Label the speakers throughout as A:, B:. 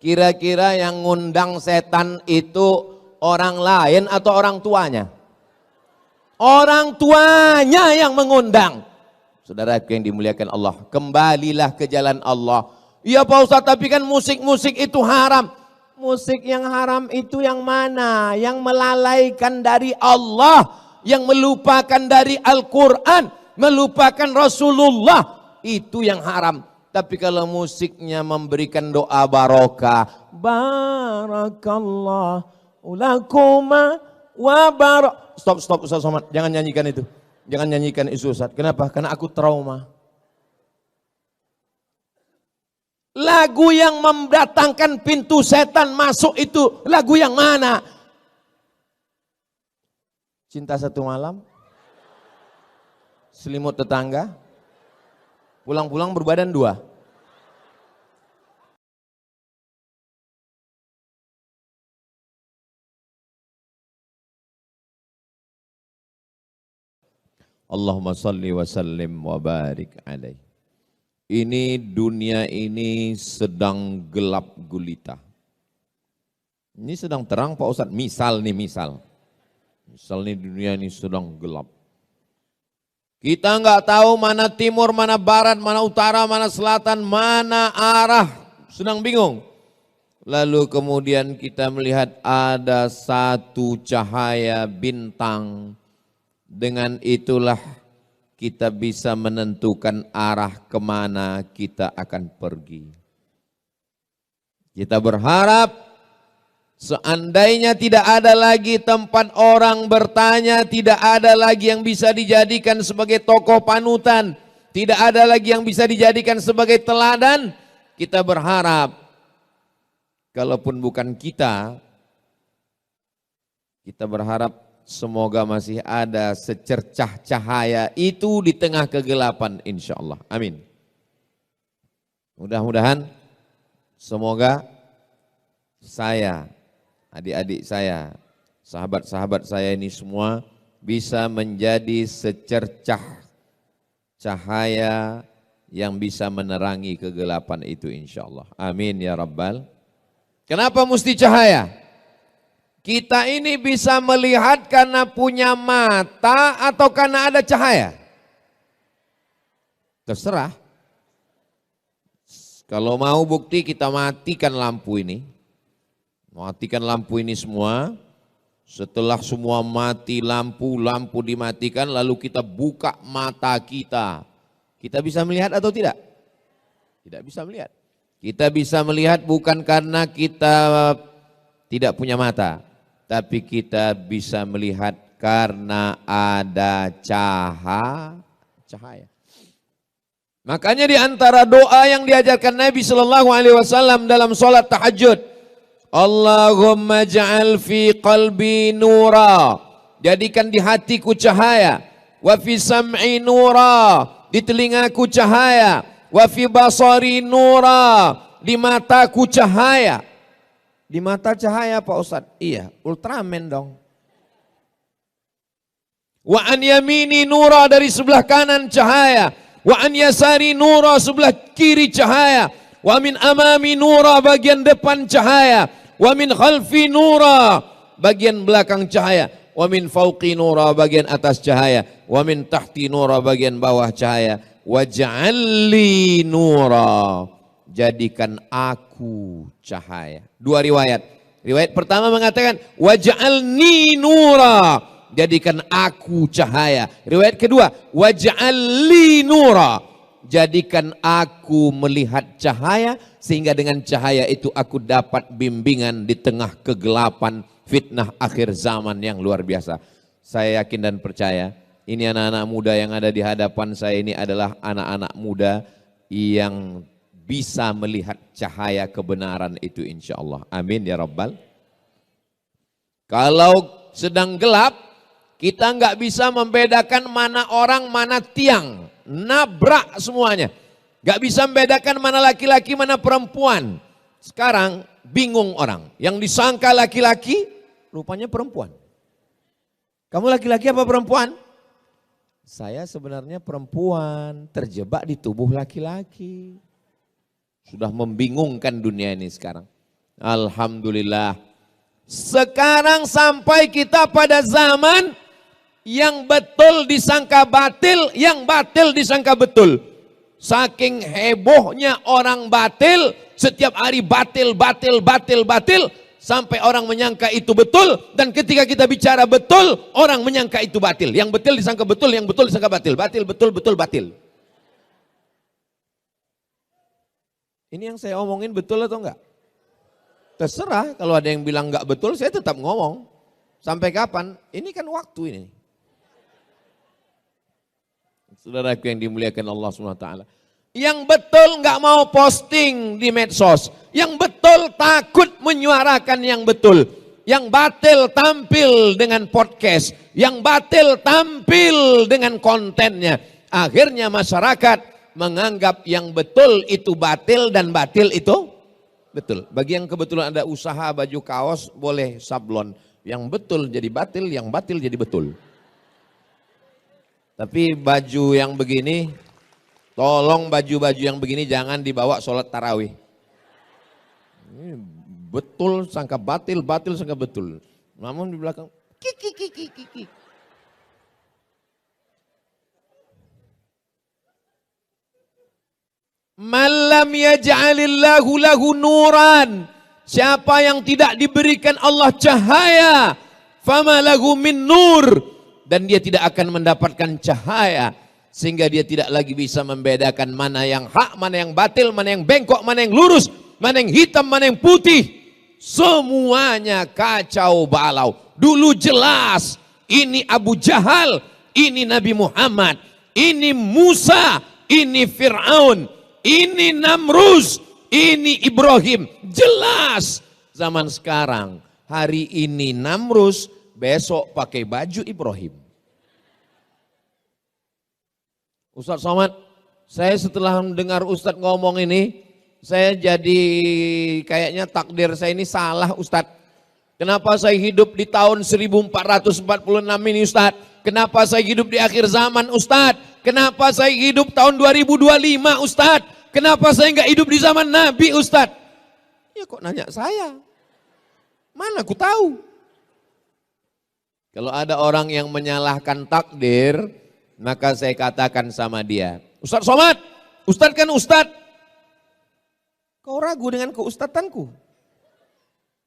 A: Kira-kira yang ngundang setan itu orang lain atau orang tuanya? Orang tuanya yang mengundang. Saudara yang dimuliakan Allah, kembalilah ke jalan Allah. Iya Pak Ustadz, tapi kan musik-musik itu haram. Musik yang haram itu yang mana? Yang melalaikan dari Allah, yang melupakan dari Al-Quran, melupakan Rasulullah, itu yang haram. Tapi kalau musiknya memberikan doa barokah, barakallahu lakuma wa barak. Stop Ustaz Somad, jangan nyanyikan itu. Jangan nyanyikan itu Ustaz. Kenapa? Karena aku trauma. Lagu yang mendatangkan pintu setan masuk itu lagu yang mana? Cinta Satu Malam, Selimut Tetangga, Pulang-pulang Berbadan Dua. Allahumma salli wa sallim wa barik alaih. Ini dunia ini sedang gelap gulita. Ini sedang terang Pak Ustadz, misal nih dunia ini sedang gelap. Kita nggak tahu mana timur, mana barat, mana utara, mana selatan, mana arah, sedang bingung. Lalu kemudian kita melihat ada satu cahaya bintang. Dengan itulah kita bisa menentukan arah kemana kita akan pergi. Kita berharap seandainya tidak ada lagi tempat orang bertanya, tidak ada lagi yang bisa dijadikan sebagai tokoh panutan, tidak ada lagi yang bisa dijadikan sebagai teladan, kita berharap kalaupun bukan kita berharap semoga masih ada secercah cahaya itu di tengah kegelapan insya Allah. Amin. Mudah-mudahan semoga saya, adik-adik saya, sahabat-sahabat saya ini semua bisa menjadi secercah cahaya yang bisa menerangi kegelapan itu insya Allah. Amin ya Rabbal. Kenapa mesti cahaya? Kita ini bisa melihat karena punya mata atau karena ada cahaya? Terserah. Kalau mau bukti kita matikan lampu ini. Matikan lampu ini semua. Setelah semua mati lampu dimatikan lalu kita buka mata kita. Kita bisa melihat atau tidak? Tidak bisa melihat. Kita bisa melihat bukan karena kita tidak punya mata. Tapi kita bisa melihat karena ada cahaya. Makanya di antara doa yang diajarkan Nabi Shallallahu Alaihi Wasallam dalam sholat tahajud, Allahumma ja'al fi qalbi nura, jadikan di hatiku cahaya, wa fi sam'i nura, di telingaku cahaya, wa fi basari nura, di mataku cahaya. Di mata cahaya Pak Ustadz? Iya, Ultraman dong. Wa an yamini nura, dari sebelah kanan cahaya. Wa an yasari nura, sebelah kiri cahaya. Wa min amami nura, bagian depan cahaya. Wa min khalfi nura, bagian belakang cahaya. Wa min fauqi nura, bagian atas cahaya. Wa min tahti nura, bagian bawah cahaya. Wa ja'alli nura, jadikan aku cahaya. Dua riwayat. Riwayat pertama mengatakan waj'alni nura, jadikan aku cahaya. Riwayat kedua waj'alli nura, jadikan aku melihat cahaya sehingga dengan cahaya itu aku dapat bimbingan di tengah kegelapan fitnah akhir zaman yang luar biasa. Saya yakin dan percaya ini anak-anak muda yang ada di hadapan saya ini adalah anak-anak muda yang bisa melihat cahaya kebenaran itu insya Allah. Amin ya Rabbal. Kalau sedang gelap, kita nggak bisa membedakan mana orang, mana tiang. Nabrak semuanya. Nggak bisa membedakan mana laki-laki, mana perempuan. Sekarang bingung orang. Yang disangka laki-laki, rupanya perempuan. Kamu laki-laki apa perempuan? Saya sebenarnya perempuan, terjebak di tubuh laki-laki. Sudah membingungkan dunia ini sekarang. Alhamdulillah. Sekarang sampai kita pada zaman yang betul disangka batil, yang batil disangka betul. Saking hebohnya orang batil, setiap hari batil, sampai orang menyangka itu betul. Dan ketika kita bicara betul, orang menyangka itu batil. Yang betul disangka betul, yang betul disangka batil. Batil, betul, betul, batil. Ini yang saya omongin betul atau enggak? Terserah, kalau ada yang bilang enggak betul, saya tetap ngomong. Sampai kapan? Ini kan waktu ini. Saudaraku yang dimuliakan Allah SWT. Yang betul enggak mau posting di medsos. Yang betul takut menyuarakan yang betul. Yang batil tampil dengan podcast. Yang batil tampil dengan kontennya. Akhirnya masyarakat menganggap yang betul itu batil dan batil itu betul. Bagi yang kebetulan ada usaha baju kaos boleh sablon. Yang betul jadi batil, yang batil jadi betul. Tapi baju yang begini, tolong baju-baju yang begini jangan dibawa sholat tarawih. Ini betul sangka batil, batil sangka betul. Namun di belakang kiki. Malam yaj'alillahu lahu nuran. Siapa yang tidak diberikan Allah cahaya, fama lahu min nur. Dan dia tidak akan mendapatkan cahaya. Sehingga dia tidak lagi bisa membedakan mana yang hak, mana yang batil, mana yang bengkok, mana yang lurus, mana yang hitam, mana yang putih. Semuanya kacau balau. Dulu jelas, ini Abu Jahal, ini Nabi Muhammad, ini Musa, ini Fir'aun, ini Namrus, ini Ibrahim. Jelas. Zaman sekarang, hari ini Namrus, besok pakai baju Ibrahim. Ustadz Somad, saya setelah mendengar Ustadz ngomong ini, saya jadi kayaknya takdir saya ini salah Ustadz. Kenapa saya hidup di tahun 1446 ini Ustadz? Kenapa saya hidup di akhir zaman Ustadz? Kenapa saya hidup tahun 2025 Ustadz? Kenapa saya nggak hidup di zaman Nabi Ustadz? Ya kok nanya saya? Mana aku tahu? Kalau ada orang yang menyalahkan takdir, maka saya katakan sama dia, Ustadz Somad, Ustadz kan Ustadz. Kau ragu dengan keustatanku.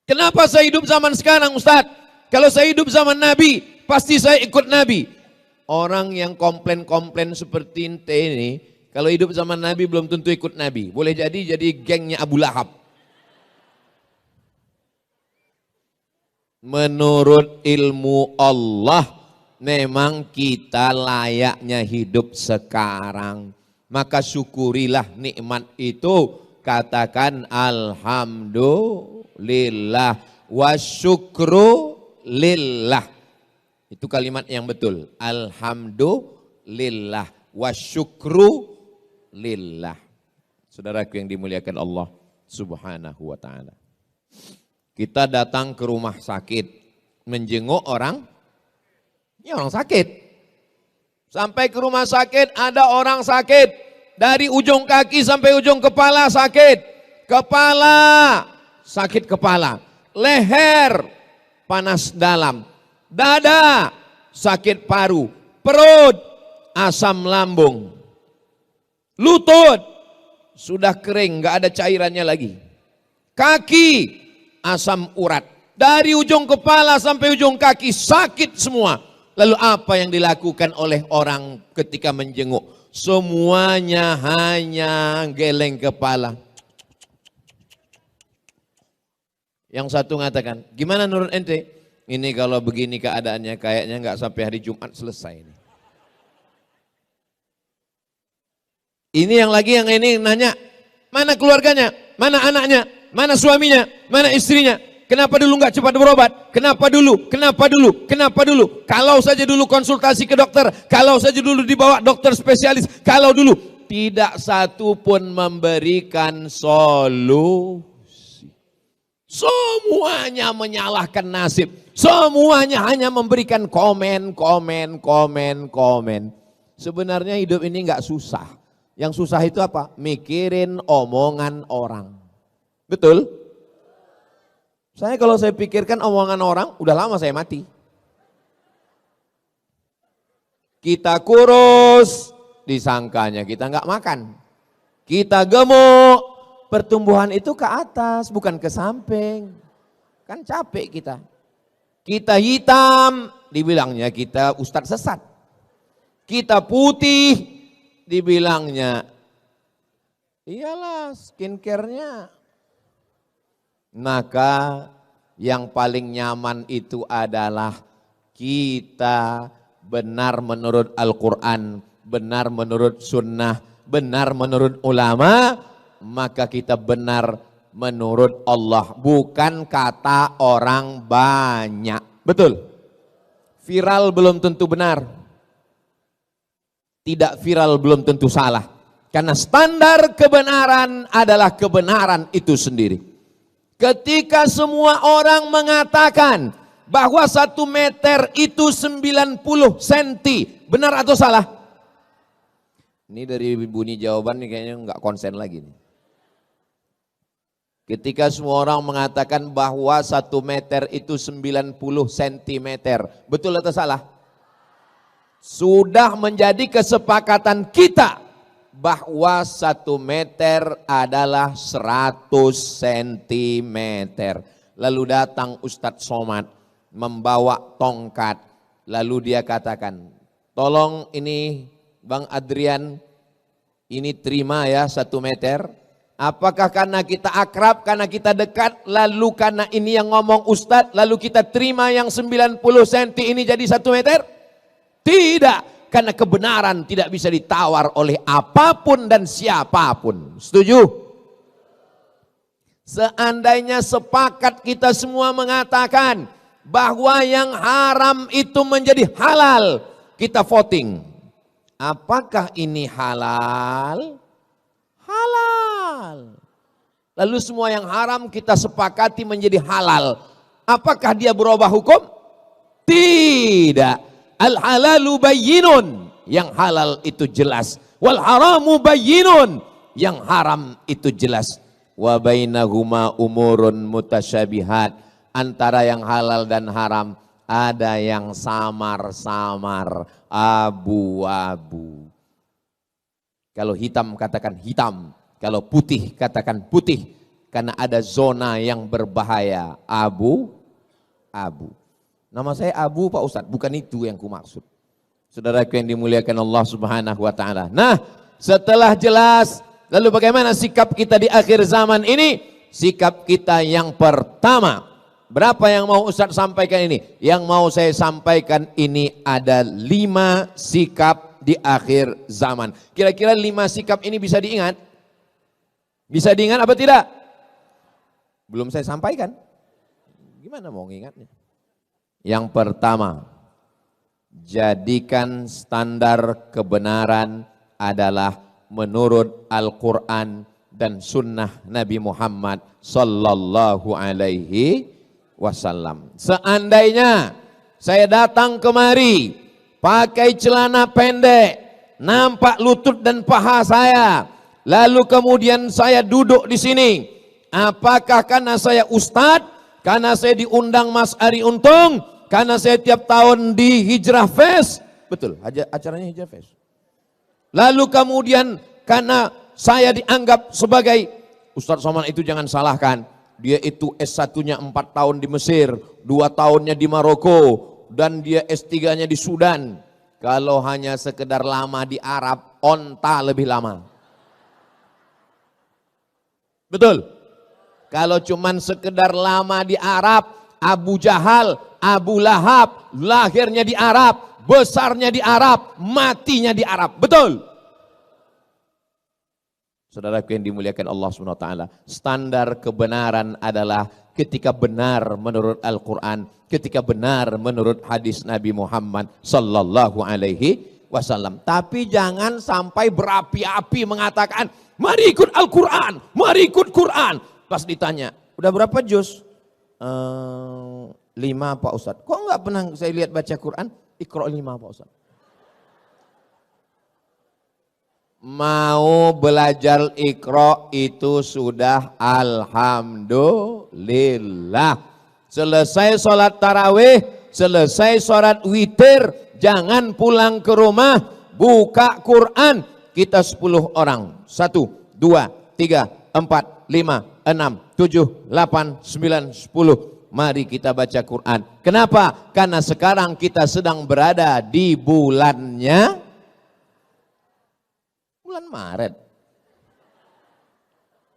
A: Kenapa saya hidup zaman sekarang Ustadz? Kalau saya hidup zaman Nabi, pasti saya ikut Nabi. Orang yang komplain-komplain seperti ente ini, kalau hidup zaman Nabi belum tentu ikut Nabi. Boleh jadi gengnya Abu Lahab. Menurut ilmu Allah, memang kita layaknya hidup sekarang. Maka syukurilah nikmat itu. Katakan alhamdulillah wa syukru lillah. Itu kalimat yang betul. Alhamdulillah wa syukru lillah. Saudaraku yang dimuliakan Allah Subhanahu wa ta'ala. Kita datang ke rumah sakit, menjenguk orang, ini orang sakit. Sampai ke rumah sakit ada orang sakit, dari ujung kaki sampai ujung kepala sakit. Kepala, sakit kepala. Leher, panas dalam. Dada, sakit paru. Perut, asam lambung. Lutut, sudah kering, gak ada cairannya lagi. Kaki, asam urat. Dari ujung kepala sampai ujung kaki sakit semua. Lalu apa yang dilakukan oleh orang ketika menjenguk? Semuanya hanya geleng kepala. Yang satu mengatakan, gimana menurut ente? Ini kalau begini keadaannya kayaknya nggak sampai hari Jumat selesai. Ini yang ini nanya, mana keluarganya? Mana anaknya? Mana suaminya? Mana istrinya? Kenapa dulu nggak cepat berobat? Kenapa dulu? Kenapa dulu? Kenapa dulu? Kalau saja dulu konsultasi ke dokter, kalau saja dulu dibawa dokter spesialis, kalau dulu. Tidak satu pun memberikan solusi. Semuanya menyalahkan nasib. Semuanya hanya memberikan komen. Sebenarnya hidup ini nggak susah. Yang susah itu apa? Mikirin omongan orang. Betul? Kalau saya pikirkan omongan orang, udah lama saya mati. Kita kurus, disangkanya kita nggak makan. Kita gemuk, pertumbuhan itu ke atas, bukan ke samping. Kan capek kita. Kita hitam, dibilangnya kita ustadz sesat. Kita putih, dibilangnya iyalah skincare-nya. Maka yang paling nyaman itu adalah kita benar menurut Al-Quran, benar menurut sunnah, benar menurut ulama, maka kita benar menurut Allah, bukan kata orang banyak. Betul? Viral belum tentu benar. Tidak viral belum tentu salah. Karena standar kebenaran adalah kebenaran itu sendiri. Ketika semua orang mengatakan bahwa 1 meter itu 90 cm, benar atau salah? Ini dari bunyi jawaban nih kayaknya nggak konsen lagi nih. Ketika semua orang mengatakan bahwa 1 meter itu 90 cm, betul atau salah? Sudah menjadi kesepakatan kita bahwa 1 meter adalah 100 cm. Lalu datang Ustadz Somad membawa tongkat. Lalu dia katakan, tolong ini Bang Adrian, ini terima ya 1 meter. Apakah karena kita akrab, karena kita dekat, lalu karena ini yang ngomong Ustadz, lalu kita terima yang 90 cm ini jadi 1 meter? Tidak. Karena kebenaran tidak bisa ditawar oleh apapun dan siapapun. Setuju? Seandainya sepakat kita semua mengatakan bahwa yang haram itu menjadi halal, kita voting. Apakah ini halal? Halal. Lalu semua yang haram kita sepakati menjadi halal. Apakah dia berubah hukum? Tidak. Al-halalu bayyinun, yang halal itu jelas. Wal haramu bayyinun, yang haram itu jelas. Wa bainahuma umurun mutasyabihat, antara yang halal dan haram ada yang samar-samar, abu-abu. Kalau hitam katakan hitam, kalau putih katakan putih, karena ada zona yang berbahaya, abu-abu. Nama saya Abu Pak Ustadz, bukan itu yang ku maksud. Saudaraku yang dimuliakan Allah Subhanahu wa taala. Nah, setelah jelas, lalu bagaimana sikap kita di akhir zaman ini? Sikap kita yang pertama. Berapa yang mau Ustadz sampaikan ini? Yang mau saya sampaikan ini ada 5 sikap di akhir zaman. Kira-kira 5 sikap ini bisa diingat? Bisa diingat apa tidak? Belum saya sampaikan. Gimana mau ngingatnya? Yang pertama, jadikan standar kebenaran adalah menurut Al-Quran dan sunnah Nabi Muhammad Sallallahu Alaihi Wasallam. Seandainya saya datang kemari pakai celana pendek, nampak lutut dan paha saya, lalu kemudian saya duduk di sini, apakah karena saya ustadz? Karena saya diundang Mas Ari Untung, karena saya tiap tahun di Hijrah Fest, betul, acaranya Hijrah Fest. Lalu kemudian karena saya dianggap sebagai Ustadz Somad itu jangan salahkan, dia itu S1-nya 4 tahun di Mesir, 2 tahunnya di Maroko, dan dia S3-nya di Sudan. Kalau hanya sekedar lama di Arab, onta lebih lama. Betul? Kalau cuman sekedar lama di Arab, Abu Jahal, Abu Lahab, lahirnya di Arab, besarnya di Arab, matinya di Arab. Betul? Saudaraku yang dimuliakan Allah SWT, standar kebenaran adalah ketika benar menurut Al-Quran, ketika benar menurut hadis Nabi Muhammad Sallallahu Alaihi Wasallam. Tapi jangan sampai berapi-api mengatakan, mari ikut Al-Quran, mari ikut Quran. Pas ditanya, udah berapa juz? 5 Pak Ustadz. Kok enggak pernah saya lihat baca Quran? Iqra 5 Pak Ustadz. mau belajar Iqra itu sudah alhamdulillah. Selesai sholat tarawih, selesai sholat witir, jangan pulang ke rumah, buka Quran. Kita 10 orang, 1, 2, 3, 4, 5, 6, 7, 8, 9, 10. Mari kita baca Quran. Kenapa? Karena sekarang kita sedang berada di bulannya bulan Maret.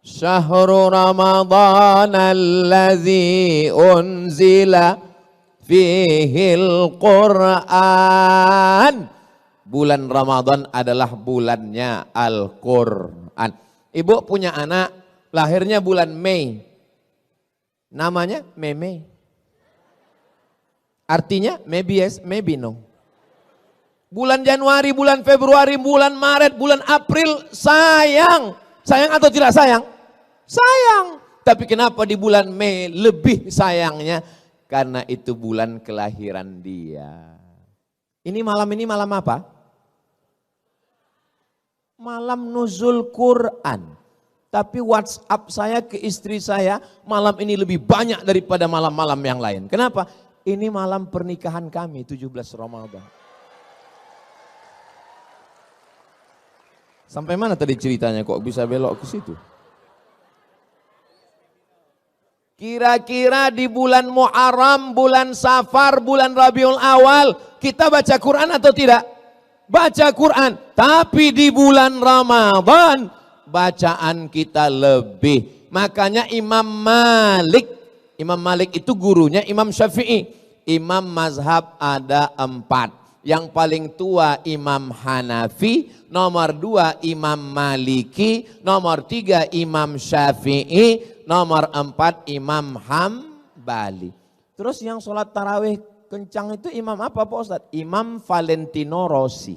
A: Syahrul Ramadhan alladzi unzila fihil Quran. Bulan Ramadan adalah bulannya Al-Quran. Ibu punya anak, lahirnya bulan Mei. Namanya Meme. Artinya maybe yes, maybe no. Bulan Januari, bulan Februari, bulan Maret, bulan April, sayang. Sayang atau tidak sayang? Sayang. Tapi kenapa di bulan Mei lebih sayangnya? Karena itu bulan kelahiran dia. Ini malam apa? Malam nuzul Quran. Tapi WhatsApp saya ke istri saya, malam ini lebih banyak daripada malam-malam yang lain. Kenapa? Ini malam pernikahan kami, 17 Ramadan. Sampai mana tadi ceritanya kok bisa belok ke situ? Kira-kira di bulan Muharram, bulan Safar, bulan Rabiul Awal, kita baca Quran atau tidak? Baca Quran. Tapi di bulan Ramadan, bacaan kita lebih. Makanya Imam Malik itu gurunya Imam Syafi'i. Imam mazhab ada 4. Yang paling tua Imam Hanafi, nomor 2 Imam Maliki, nomor 3 Imam Syafi'i, nomor 4 Imam Hambali. Terus yang sholat tarawih kencang itu imam apa Pak Ustadz? Imam Valentino Rossi.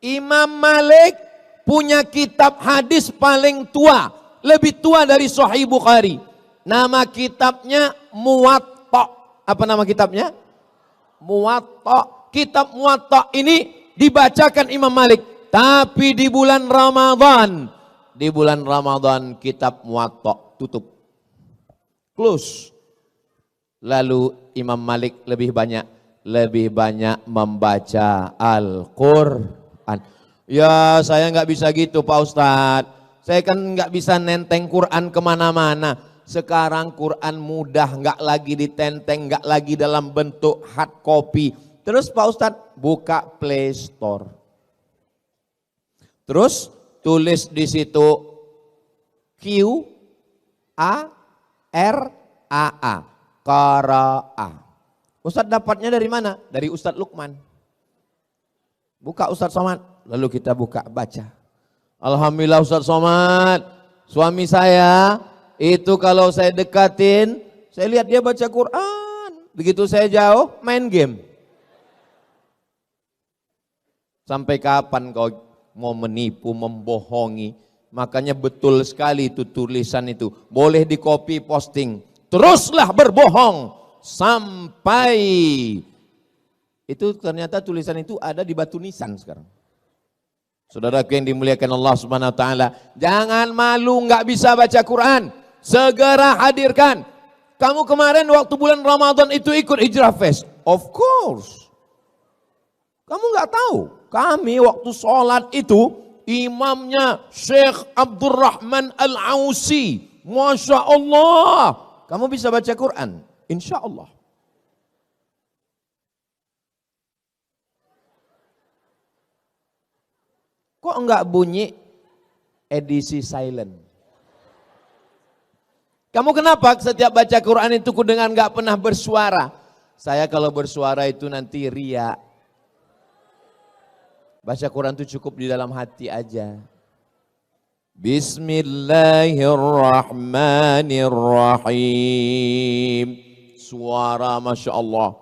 A: Imam Malik punya kitab hadis paling tua, lebih tua dari Sahih Bukhari. Nama kitabnya Muwatta. Apa nama kitabnya? Muwatta. Kitab Muwatta ini dibacakan Imam Malik. Tapi di bulan Ramadan kitab Muwatta tutup. Close. Lalu Imam Malik lebih banyak membaca Al-Quran. Ya saya nggak bisa gitu Pak Ustadz. Saya kan nggak bisa nenteng Quran kemana-mana. Sekarang Quran mudah, nggak lagi ditenteng, nggak lagi dalam bentuk hard copy. Terus Pak Ustadz buka Play Store. Terus tulis di situ Q-A-R-A-A. Qara'a. Ustadz dapatnya dari mana? Dari Ustadz Lukman. Buka Ustadz Somad. Lalu kita buka baca. Alhamdulillah Ustadz Somad. Suami saya itu kalau saya dekatin, saya lihat dia baca Quran. Begitu saya jauh, main game. Sampai kapan kau mau menipu, membohongi? Makanya betul sekali itu tulisan itu. Boleh di copy posting. Teruslah berbohong. Sampai. Itu ternyata tulisan itu ada di batu nisan sekarang. Saudaraku yang dimuliakan Allah Subhanahu wa taala, jangan malu nggak bisa baca Quran. Segera hadirkan. Kamu kemarin waktu bulan Ramadan itu ikut Hijrah Fest? Of course. Kamu nggak tahu? Kami waktu sholat itu imamnya Syekh Abdurrahman Al-Ausi. Masya Allah. Kamu bisa baca Quran? Insya Allah. Kok enggak bunyi edisi silent? Kamu kenapa setiap baca Quran itu kudengar enggak pernah bersuara? Saya kalau bersuara itu nanti ria. Baca Quran itu cukup di dalam hati aja. Bismillahirrahmanirrahim. Suara Masya Allah.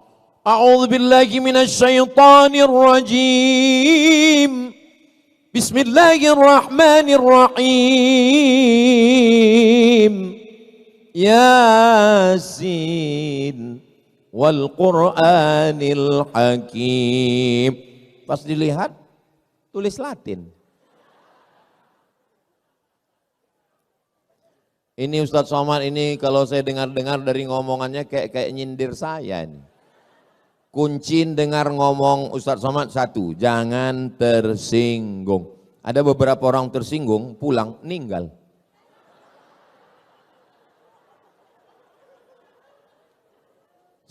A: A'udzubillahi minasyaitonirrajim. Bismillahirrahmanirrahim. Yasin. wal Qur'anil Hakim. Pas dilihat tulis Latin. Ini Ustadz Somad ini kalau saya dengar-dengar dari ngomongannya kayak nyindir saya ini. Kunci dengar ngomong Ustadz Somad satu, jangan tersinggung. Ada beberapa orang tersinggung, pulang, meninggal.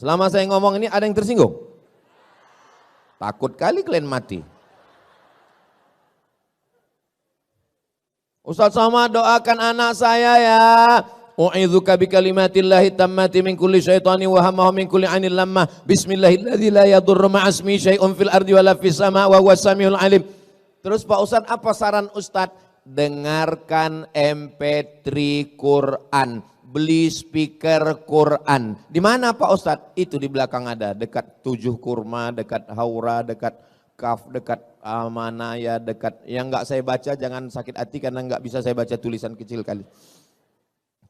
A: Selama saya ngomong ini ada yang tersinggung? Takut kali kalian mati. Ustaz Somad doakan anak saya ya. U'idzuka bikalimatillahi tammati min kulli syaitani wa hammahu min kulli 'ainil lammah. Bismillahilladzi la yadurru ma'asmi syai'un fil ardi wala fis sama' wa huwas samiul 'alim. Terus Pak Ustaz, apa saran Ustaz? Dengarkan MP3 Quran, beli speaker Quran. Di mana Pak Ustaz? Itu di belakang ada, dekat 7 Kurma, dekat Haura, dekat Kaf, dekat Amanaya, dekat yang enggak saya baca jangan sakit hati karena enggak bisa saya baca tulisan kecil kali.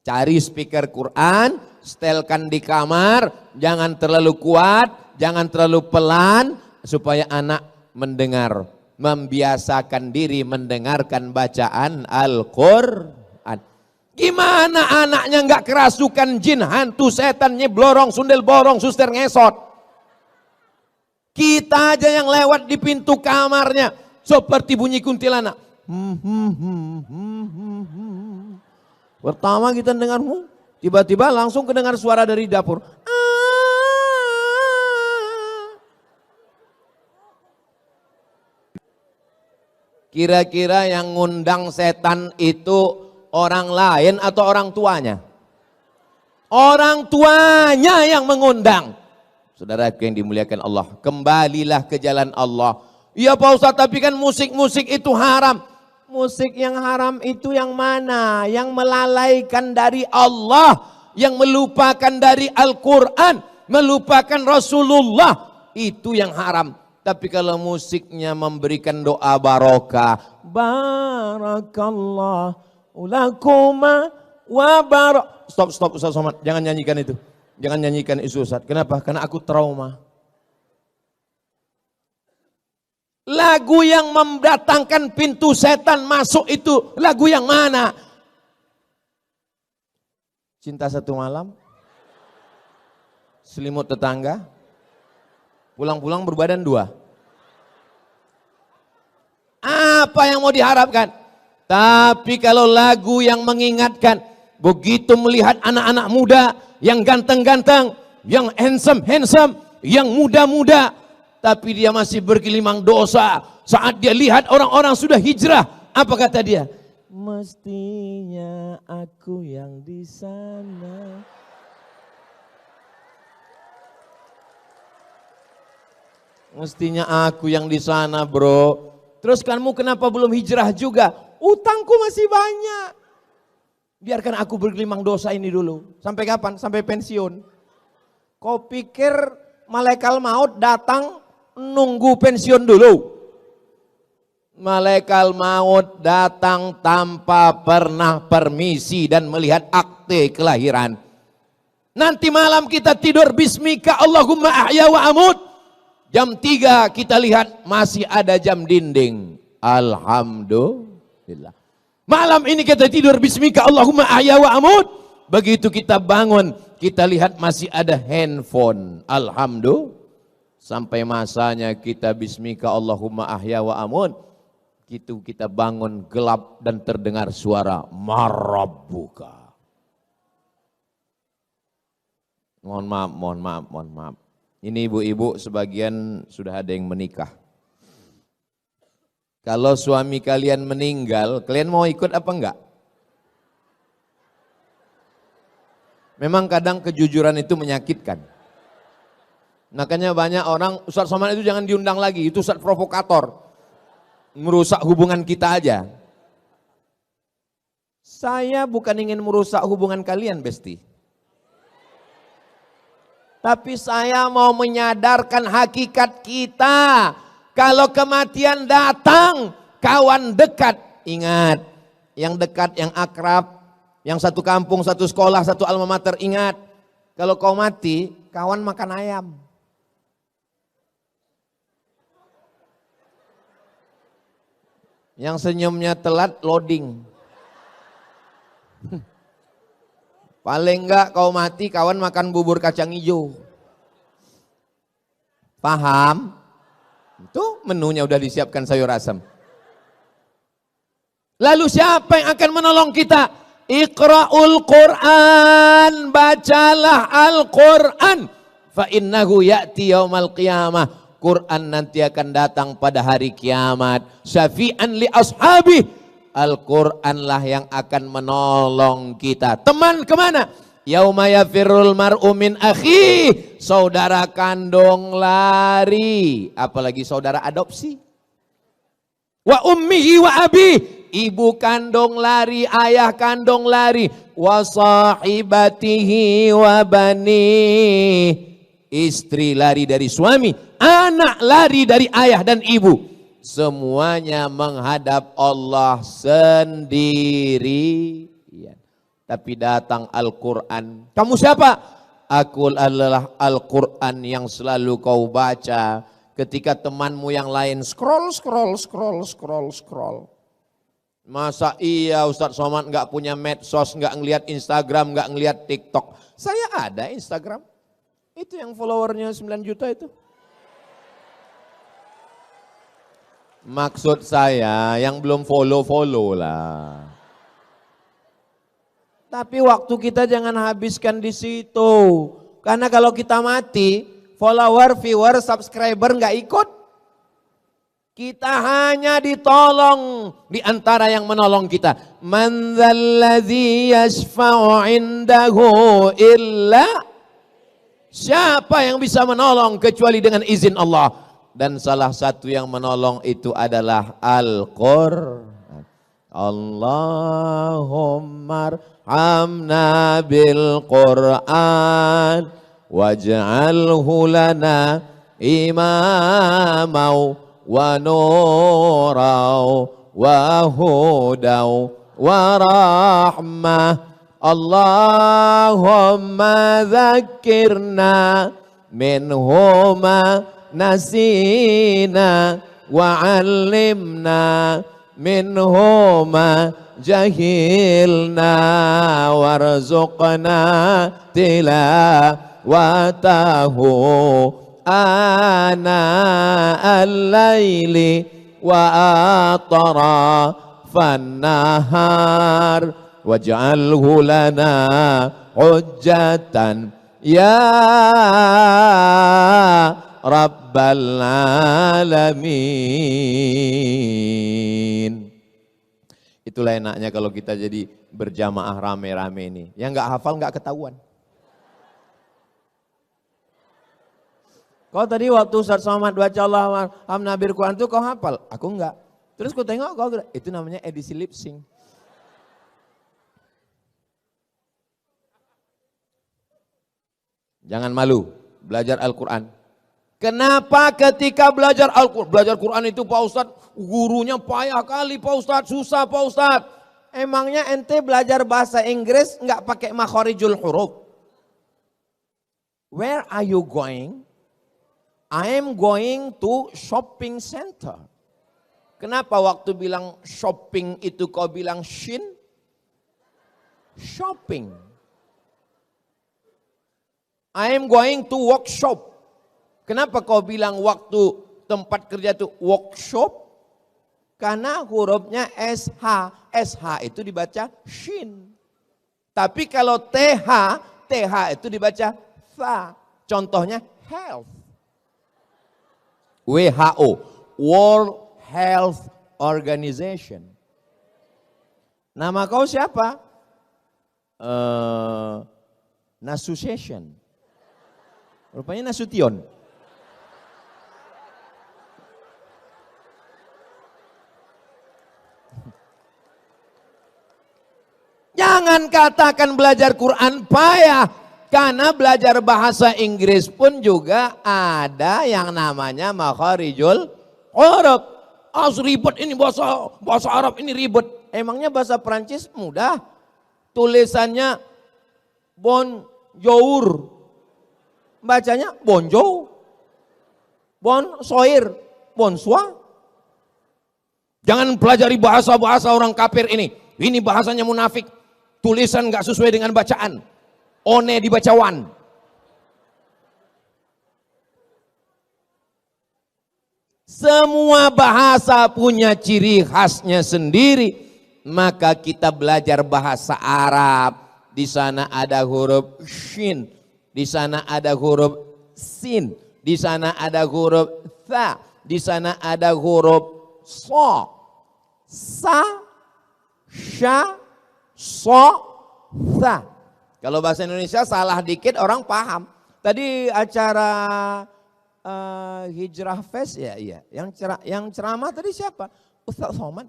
A: Cari speaker Quran, setelkan di kamar, jangan terlalu kuat, jangan terlalu pelan supaya anak mendengar, membiasakan diri mendengarkan bacaan Al-Quran. Gimana anaknya enggak kerasukan jin, hantu, setan, nyeblorong, sundel borong, suster ngesot. Kita aja yang lewat di pintu kamarnya seperti bunyi kuntilanak. Pertama kita dengar, tiba-tiba langsung kedengar suara dari dapur. Kira-kira yang ngundang setan itu orang lain atau orang tuanya? Orang tuanya yang mengundang. Saudara yang dimuliakan Allah, kembalilah ke jalan Allah. Iya Pak Ustaz, tapi kan musik-musik itu haram. Musik yang haram itu yang mana? Yang melalaikan dari Allah, yang melupakan dari Al-Quran, melupakan Rasulullah, itu yang haram. Tapi kalau musiknya memberikan doa barokah, barakallahu lakuma wa barak. Stop Ustaz Somad, jangan nyanyikan itu. Jangan nyanyikan itu Ustaz. Kenapa? Karena aku trauma. Lagu yang mendatangkan pintu setan masuk itu lagu yang mana? Cinta Satu Malam? Selimut Tetangga? Pulang-pulang berbadan dua? Apa yang mau diharapkan? Tapi kalau lagu yang mengingatkan, begitu melihat anak-anak muda yang ganteng-ganteng, yang handsome, yang muda-muda, tapi dia masih bergelimang dosa. Saat dia lihat orang-orang sudah hijrah, apa kata dia? Mestinya aku yang di sana. Mestinya aku yang di sana, bro. Terus kamu kenapa belum hijrah juga? Utangku masih banyak. Biarkan aku bergelimang dosa ini dulu. Sampai kapan? Sampai pensiun. Kau pikir malaikat maut datang nunggu pensiun dulu? Malaikat maut datang tanpa pernah permisi dan melihat akte kelahiran. Nanti malam kita tidur bismika Allahumma ahya wa amut. Jam 3 kita lihat masih ada jam dinding. Alhamdulillah. Malam ini kita tidur bismika Allahumma ahya wa amut. Begitu kita bangun, kita lihat masih ada handphone. Alhamdulillah. Sampai masanya kita bismika Allahumma ahya wa amut. Gitu kita bangun gelap dan terdengar suara marabbuka. Mohon maaf. Ini ibu-ibu sebagian sudah ada yang menikah. Kalau suami kalian meninggal, kalian mau ikut apa enggak? Memang kadang kejujuran itu menyakitkan. Makanya banyak orang, Ustadz Somad itu jangan diundang lagi, itu Ustadz provokator. Merusak hubungan kita aja. Saya bukan ingin merusak hubungan kalian, Besti. Tapi saya mau menyadarkan hakikat kita. Kalau kematian datang, kawan dekat, ingat. Yang dekat, yang akrab, yang satu kampung, satu sekolah, satu alma mater, ingat. Kalau kau mati, kawan makan ayam. Yang senyumnya telat loading. Paling enggak kau mati, kawan makan bubur kacang hijau. Paham? Itu menunya udah disiapkan sayur asam. Lalu siapa yang akan menolong kita? Iqra'ul Qur'an, bacalah Al-Qur'an. Fa innahu ya'ti yaumal qiyamah. Quran nanti akan datang pada hari kiamat. Syafi'an li ashabi. Al-Quran lah yang akan menolong kita. Teman kemana? Yauma yafirrul mar'u min akhi. Saudara kandung lari. Apalagi saudara adopsi. Wa ummihi wa abi. Ibu kandung lari, ayah kandung lari. Wa sahibatihi wa bani. Istri lari dari suami. Anak lari dari ayah dan ibu. Semuanya menghadap Allah sendiri. Tapi datang Al-Quran. Kamu siapa? Aku adalah Al-Quran yang selalu kau baca. Ketika temanmu yang lain scroll. Masa iya Ustadz Somad nggak punya medsos, nggak ngelihat Instagram, nggak ngelihat TikTok. Saya ada Instagram. Itu yang followernya 9 juta itu. Maksud saya yang belum follow lah. Tapi waktu kita jangan habiskan di situ. Karena kalau kita mati, follower, viewer, subscriber nggak ikut. Kita hanya ditolong di antara yang menolong kita. Man dzalladzi yashfa'u 'indahu illa. Siapa yang bisa menolong kecuali dengan izin Allah. Dan salah satu yang menolong itu adalah Al-Qur'an. Allahumma arhamna bil Qur'an waj'alhu lana imamau wa nurau wa hudau wa rahmah. Allahumma dzakirna minhuma nasina wa 'allimna minhuma jahilna warzuqna tilawatahu ana al-laili wa atrafan nahar waj'alhu lana hujjatan ya Rabbal alamin. Itulah enaknya kalau kita jadi berjamaah rame-rame ini. Yang nggak hafal nggak ketahuan. Kau tadi waktu Ustaz Somad baca Allah Nabil Quran itu kau hafal? Aku enggak. Terus kau tengok kau itu namanya edisi lip sync. Jangan malu belajar Al-Quran. Kenapa ketika belajar Al-Quran, belajar Quran itu Pak Ustadz, gurunya payah kali Pak Ustadz, susah Pak Ustadz. Emangnya ente belajar bahasa Inggris nggak pakai makhorijul huruf? Where are you going? I am going to shopping center. Kenapa waktu bilang shopping itu kau bilang shin? Shopping. I am going to workshop. Kenapa kau bilang waktu tempat kerja itu workshop? Karena hurufnya SH. SH itu dibaca shin. Tapi kalau TH, TH itu dibaca tha. Contohnya health. WHO, World Health Organization. Nama kau siapa? Nasution. Rupanya Nasution. Jangan katakan belajar Quran payah. Karena belajar bahasa Inggris pun juga ada yang namanya makharijul huruf. Ribet ini bahasa Arab ini ribet. Emangnya bahasa Perancis mudah? Tulisannya Jour. Bacanya bonjou. Bon soir. Bonsoir. Jangan pelajari bahasa-bahasa orang kafir ini. Ini bahasanya munafik. Tulisan gak sesuai dengan bacaan. One dibaca wan. Semua bahasa punya ciri khasnya sendiri. Maka kita belajar bahasa Arab. Di sana ada huruf shin. Di sana ada huruf sin. Di sana ada huruf tha. Di sana ada huruf so. Sa. Sha. So. Tha. Kalau bahasa Indonesia salah dikit orang paham. Tadi acara Hijrah Fest ya, iya. Yang ceramah tadi siapa? Ustaz Somad.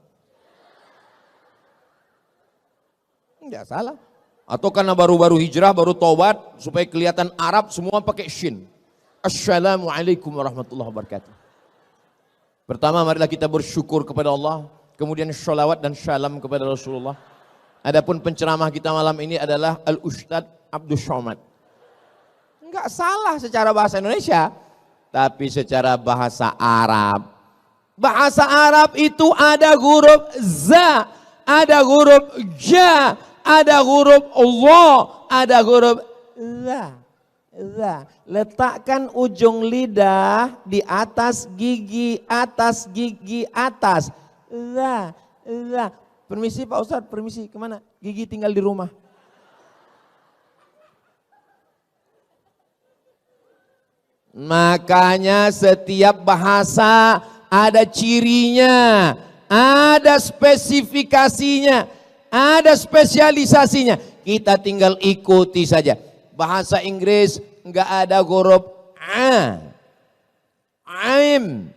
A: Enggak salah. Atau karena baru-baru hijrah, baru tobat, supaya kelihatan Arab, semua pakai shin. Assalamualaikum warahmatullahi wabarakatuh. Pertama, marilah kita bersyukur kepada Allah. Kemudian sholawat dan syalam kepada Rasulullah. Adapun penceramah kita malam ini adalah Al-Ustadz Abdul Somad. Enggak salah secara bahasa Indonesia. Tapi secara bahasa Arab. Bahasa Arab itu ada huruf za, ada huruf ja, ada huruf Allah, ada huruf za. Letakkan ujung lidah di atas gigi atas. Za. Permisi Pak Ustadz, permisi kemana? Gigi tinggal di rumah. Makanya setiap bahasa ada cirinya, ada spesifikasinya, ada spesialisasinya. Kita tinggal ikuti saja. Bahasa Inggris enggak ada huruf a, aim.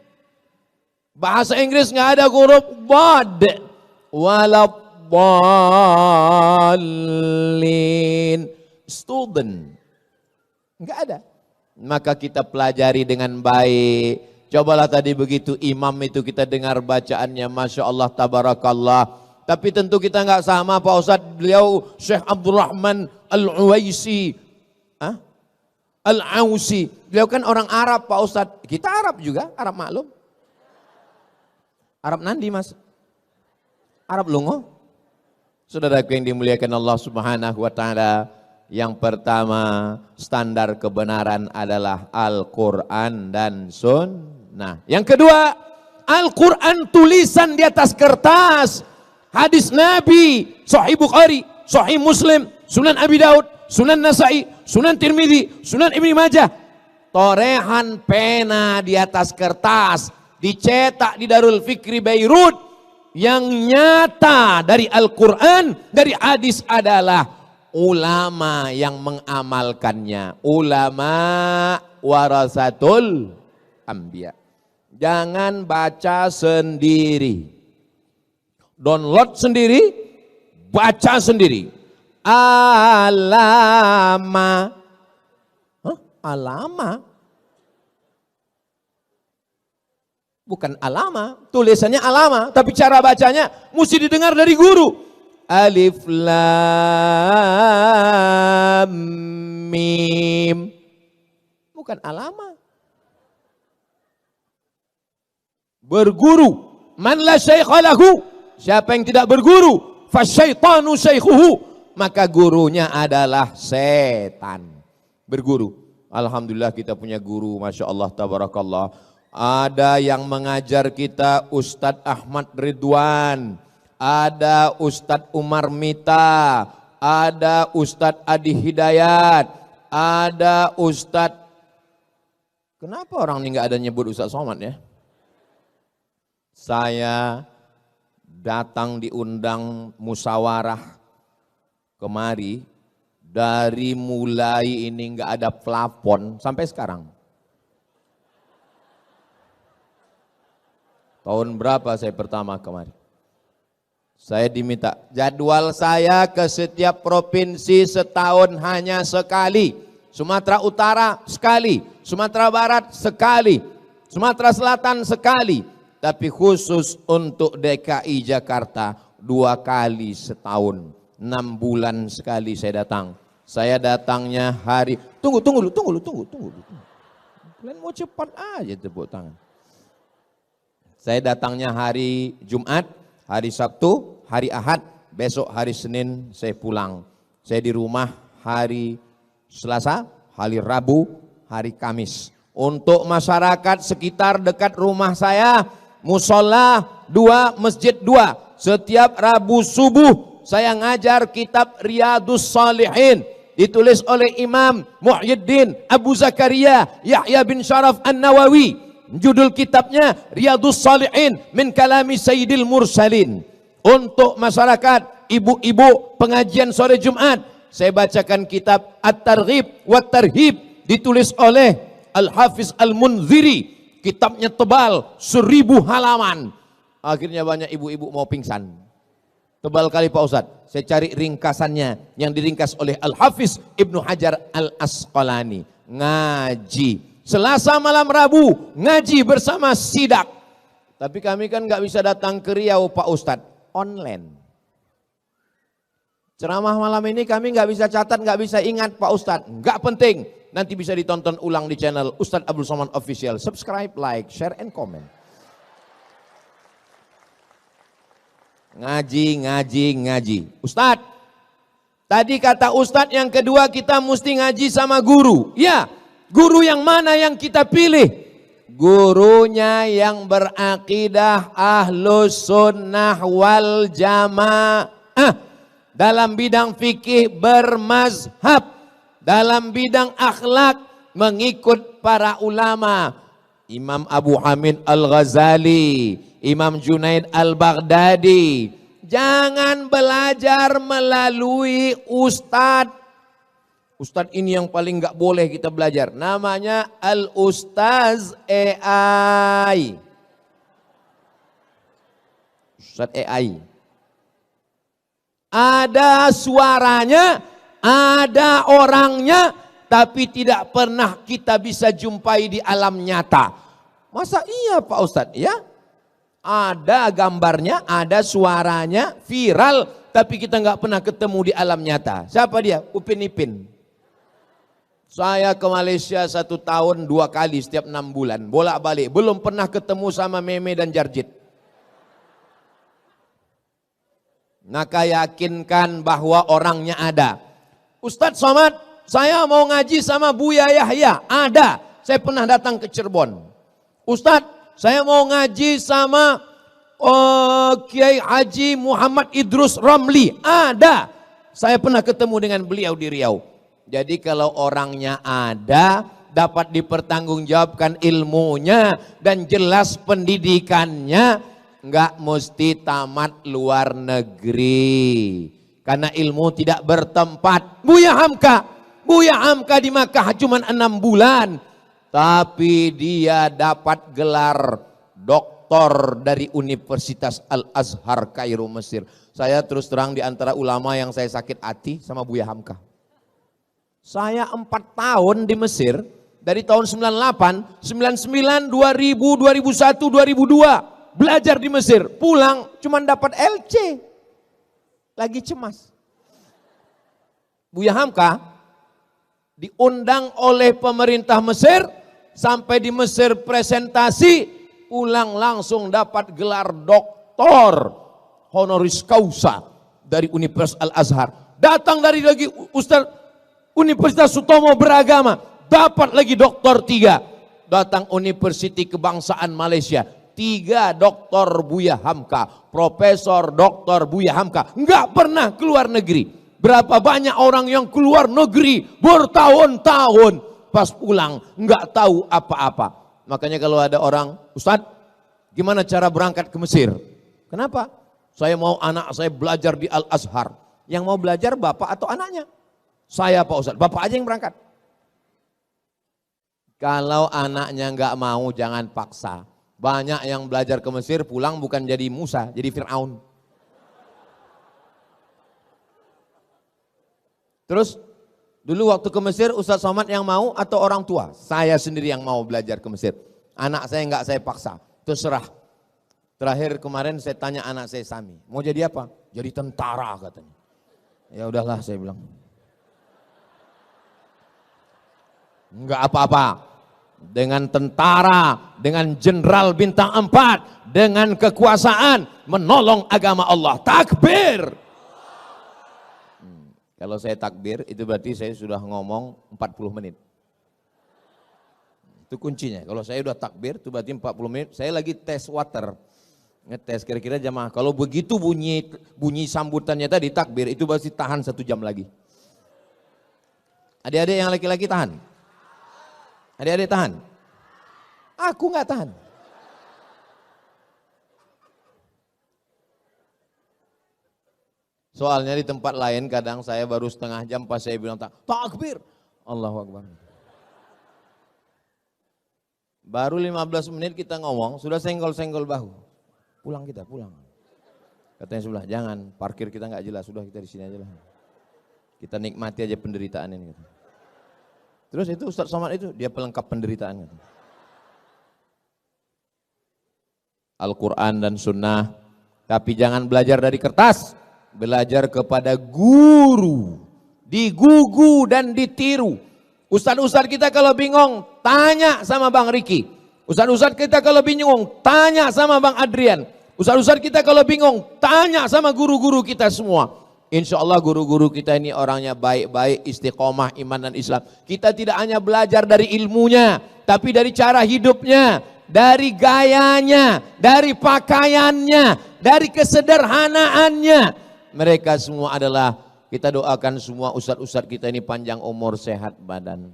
A: Bahasa Inggris enggak ada huruf bad, waladdallin, student. Enggak ada. Maka kita pelajari dengan baik. Cobalah tadi begitu imam itu kita dengar bacaannya, Masya Allah, Tabarakallah. Tapi tentu kita nggak sama Pak Ustadz. Beliau Syekh Abdurrahman Al-Uwaisi, Al-Ausi. Beliau kan orang Arab Pak Ustadz. Kita Arab juga, Arab maklum. Arab Nandi Mas. Arab Lungo. Saudaraku yang dimuliakan Allah Subhanahu wa Ta'ala. Yang pertama, standar kebenaran adalah Al-Quran dan Sunnah. Yang kedua, Al-Quran tulisan di atas kertas. Hadis Nabi, Sahih Bukhari, Sahih Muslim, Sunan Abi Daud, Sunan Nasai, Sunan Tirmidzi, Sunan Ibnu Majah. Torehan pena di atas kertas, dicetak di Darul Fikri Beirut. Yang nyata dari Al-Quran, dari hadis adalah ulama yang mengamalkannya. Ulama warasatul anbiya. Jangan baca sendiri. Download sendiri, baca sendiri. Alama. Alama? Bukan alama, tulisannya alama, tapi cara bacanya mesti didengar dari guru. Alif lam mim. Bukan alama. Berguru. Man la syaikha lahu. Siapa yang tidak berguru, fasyaitanu syaikhuhu. Maka gurunya adalah setan. Berguru. Alhamdulillah kita punya guru, Masya Allah, Tabarakallah. Ada yang mengajar kita Ustadz Ahmad Ridwan. Ada Ustadz Umar Mita, ada Ustadz Adi Hidayat, ada Ustadz, kenapa orang ini nggak ada nyebut Ustadz Somad ya? Saya datang diundang musyawarah kemari, dari mulai ini nggak ada plafon sampai sekarang. Tahun berapa saya pertama kemari? Saya diminta jadwal saya ke setiap provinsi setahun hanya sekali. Sumatera Utara sekali, Sumatera Barat sekali, Sumatera Selatan sekali. Tapi khusus untuk DKI Jakarta 2 kali setahun. 6 bulan sekali saya datang. Saya datangnya hari, tunggu. Kalian mau cepat aja tepuk tangan. Saya datangnya hari Jumat, hari Sabtu, hari Ahad, besok hari Senin saya pulang. Saya di rumah hari Selasa, hari Rabu, hari Kamis. Untuk masyarakat sekitar dekat rumah saya, musola 2, masjid 2. Setiap Rabu subuh saya ngajar kitab Riyadhus Shalihin. Ditulis oleh Imam Muhyiddin Abu Zakaria Yahya bin Sharaf An-Nawawi. Judul kitabnya Riyadhus Shalihin min kalami Sayyidil Mursalin. Untuk masyarakat, ibu-ibu pengajian sore Jumat, saya bacakan kitab At-Targhib wa Tarhib, ditulis oleh Al-Hafiz Al-Munziri. Kitabnya tebal 1000 halaman. Akhirnya banyak ibu-ibu mau pingsan. Tebal kali Pak Ustadz. Saya cari ringkasannya yang diringkas oleh Al-Hafiz Ibnu Hajar Al-Asqalani. Ngaji. Selasa malam Rabu ngaji bersama sidak. Tapi kami kan nggak bisa datang ke Riau Pak Ustadz. Online. Ceramah malam ini kami nggak bisa catat, nggak bisa ingat Pak Ustadz. Nggak penting. Nanti bisa ditonton ulang di channel Ustadz Abdul Somad Official. Subscribe, like, share, and comment. Ngaji. Ustadz, tadi kata Ustadz yang kedua kita mesti ngaji sama guru. Ya, guru yang mana yang kita pilih? Gurunya yang berakidah Ahlus Sunnah wal Jamaah. Dalam bidang fikih bermazhab. Dalam bidang akhlak mengikut para ulama. Imam Abu Hamid Al-Ghazali, Imam Junaid Al-Baghdadi. Jangan belajar melalui ustadz. Ustadz ini yang paling nggak boleh kita belajar. Namanya Al-Ustaz AI. Ustadz AI. Ada suaranya, ada orangnya, tapi tidak pernah kita bisa jumpai di alam nyata. Masa iya Pak Ustadz? Ya, ada gambarnya, ada suaranya, viral, tapi kita nggak pernah ketemu di alam nyata. Siapa dia? Upin Ipin. Saya ke Malaysia 1 tahun 2 kali setiap 6 bulan, bolak-balik. Belum pernah ketemu sama Meme dan Jarjit. Maka yakinkan bahwa orangnya ada. Ustadz Somad, saya mau ngaji sama Buya Yahya. Ada, saya pernah datang ke Cirebon. Ustadz, saya mau ngaji sama Kiai Haji Muhammad Idrus Ramli. Ada, saya pernah ketemu dengan beliau di Riau. Jadi kalau orangnya ada, dapat dipertanggungjawabkan ilmunya dan jelas pendidikannya, nggak mesti tamat luar negeri. Karena ilmu tidak bertempat. Buya Hamka di Makkah cuma 6 bulan. Tapi dia dapat gelar doktor dari Universitas Al-Azhar Kairo Mesir. Saya terus terang di antara ulama yang saya sakit hati sama Buya Hamka. Saya 4 tahun di Mesir. Dari tahun 98, 99, 2000, 2001, 2002. Belajar di Mesir, pulang cuma dapat LC. Lagi cemas. Buya Hamka diundang oleh pemerintah Mesir, sampai di Mesir presentasi, pulang langsung dapat gelar doktor honoris causa dari Universitas Al-Azhar. Datang dari lagi Ustaz Universitas Sutomo Beragama, dapat lagi doktor 3. Datang Universiti Kebangsaan Malaysia, 3 doktor Buya Hamka, Profesor Doktor Buya Hamka, nggak pernah keluar negeri. Berapa banyak orang yang keluar negeri bertahun-tahun, pas pulang nggak tahu apa-apa. Makanya kalau ada orang, Ustadz, gimana cara berangkat ke Mesir? Kenapa? Saya mau anak saya belajar di Al-Azhar. Yang mau belajar bapak atau anaknya? Saya Pak Ustadz, bapak aja yang berangkat. Kalau anaknya nggak mau, jangan paksa. Banyak yang belajar ke Mesir pulang bukan jadi Musa, jadi Fir'aun. Terus dulu waktu ke Mesir Ustadz Somad yang mau atau orang tua? Saya sendiri yang mau belajar ke Mesir. Anak saya nggak saya paksa, terserah. Terakhir kemarin saya tanya anak saya Sami, mau jadi apa? Jadi tentara katanya. Ya udahlah saya bilang. Enggak apa-apa. Dengan tentara, dengan jenderal bintang 4, dengan kekuasaan menolong agama Allah. Takbir. Kalau saya takbir itu berarti saya sudah ngomong 40 menit. Itu kuncinya. Kalau saya udah takbir itu berarti 40 menit. Saya lagi tes water. Ngetes kira-kira jamaah. Kalau begitu bunyi sambutannya tadi takbir itu pasti tahan 1 jam lagi. Adik-adik yang laki-laki tahan. Adik-adik tahan. Aku nggak tahan. Soalnya di tempat lain kadang saya baru setengah jam pas saya bilang takbir. Allahu Akbar. Baru 15 menit kita ngomong, sudah senggol-senggol bahu. Pulang kita, pulang. Katanya sebelah, jangan, parkir kita nggak jelas, sudah kita di sini aja lah. Kita nikmati aja penderitaan ini. Terus itu Ustaz Somad itu, dia pelengkap penderitaan. Al-Quran dan Sunnah, tapi jangan belajar dari kertas. Belajar kepada guru, digugu dan ditiru. Ustadz-ustadz kita kalau bingung, tanya sama Bang Riki. Ustadz-ustadz kita kalau bingung, tanya sama Bang Adrian. Ustadz-ustadz kita kalau bingung, tanya sama guru-guru kita semua. Insya Allah guru-guru kita ini orangnya baik-baik, istiqomah, iman dan Islam. Kita tidak hanya belajar dari ilmunya, tapi dari cara hidupnya, dari gayanya, dari pakaiannya, dari kesederhanaannya. Mereka semua adalah, kita doakan semua ustadz-ustadz kita ini panjang umur, sehat badan.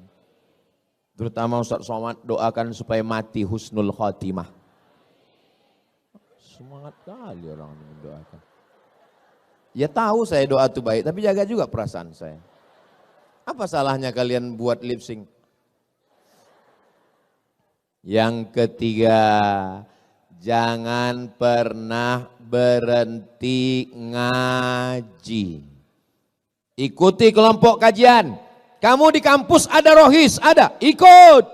A: Terutama Ustaz Somad, doakan supaya mati husnul khotimah. Semangat kali orang mendoakan. Ya tahu saya doa itu baik, tapi jaga juga perasaan saya. Apa salahnya kalian buat lip sync? Yang ketiga, jangan pernah berhenti ngaji. Ikuti kelompok kajian. Kamu di kampus ada rohis, ada, ikut.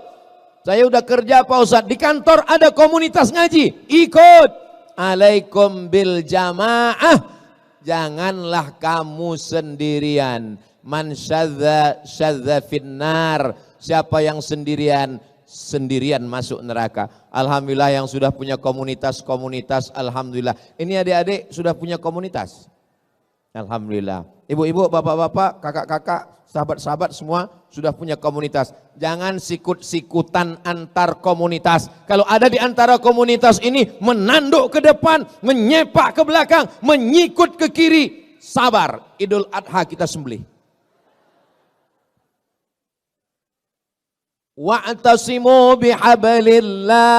A: Saya udah kerja Pak Ustadz, di kantor ada komunitas ngaji, ikut. Alaikum bil jamaah. Janganlah kamu sendirian. Man syadza finnar. Siapa yang sendirian, sendirian masuk neraka. Alhamdulillah yang sudah punya komunitas, alhamdulillah. Ini adik-adik sudah punya komunitas. Alhamdulillah. Ibu-ibu, bapak-bapak, kakak-kakak, sahabat-sahabat semua sudah punya komunitas. Jangan sikut-sikutan antar komunitas. Kalau ada di antara komunitas ini menanduk ke depan, menyepak ke belakang, menyikut ke kiri, sabar. Idul Adha kita sembelih. Wa'tasimu bihablillah.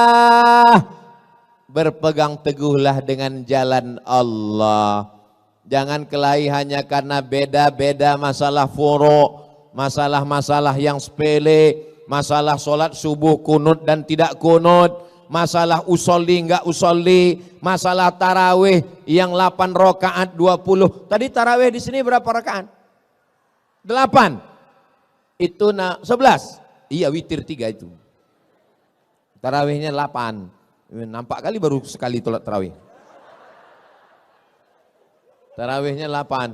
A: Berpegang teguhlah dengan jalan Allah. Jangan kelahi hanya karena beda-beda masalah furu', masalah-masalah yang sepele, masalah sholat subuh kunut dan tidak kunut, masalah usolli enggak usolli, masalah tarawih yang 8 rakaat 20. Tadi tarawih di sini berapa rakaat? 8. Itu 11. Iya, witir 3 itu. Tarawihnya 8. Nampak kali baru sekali sholat tarawih. Tarawihnya 8.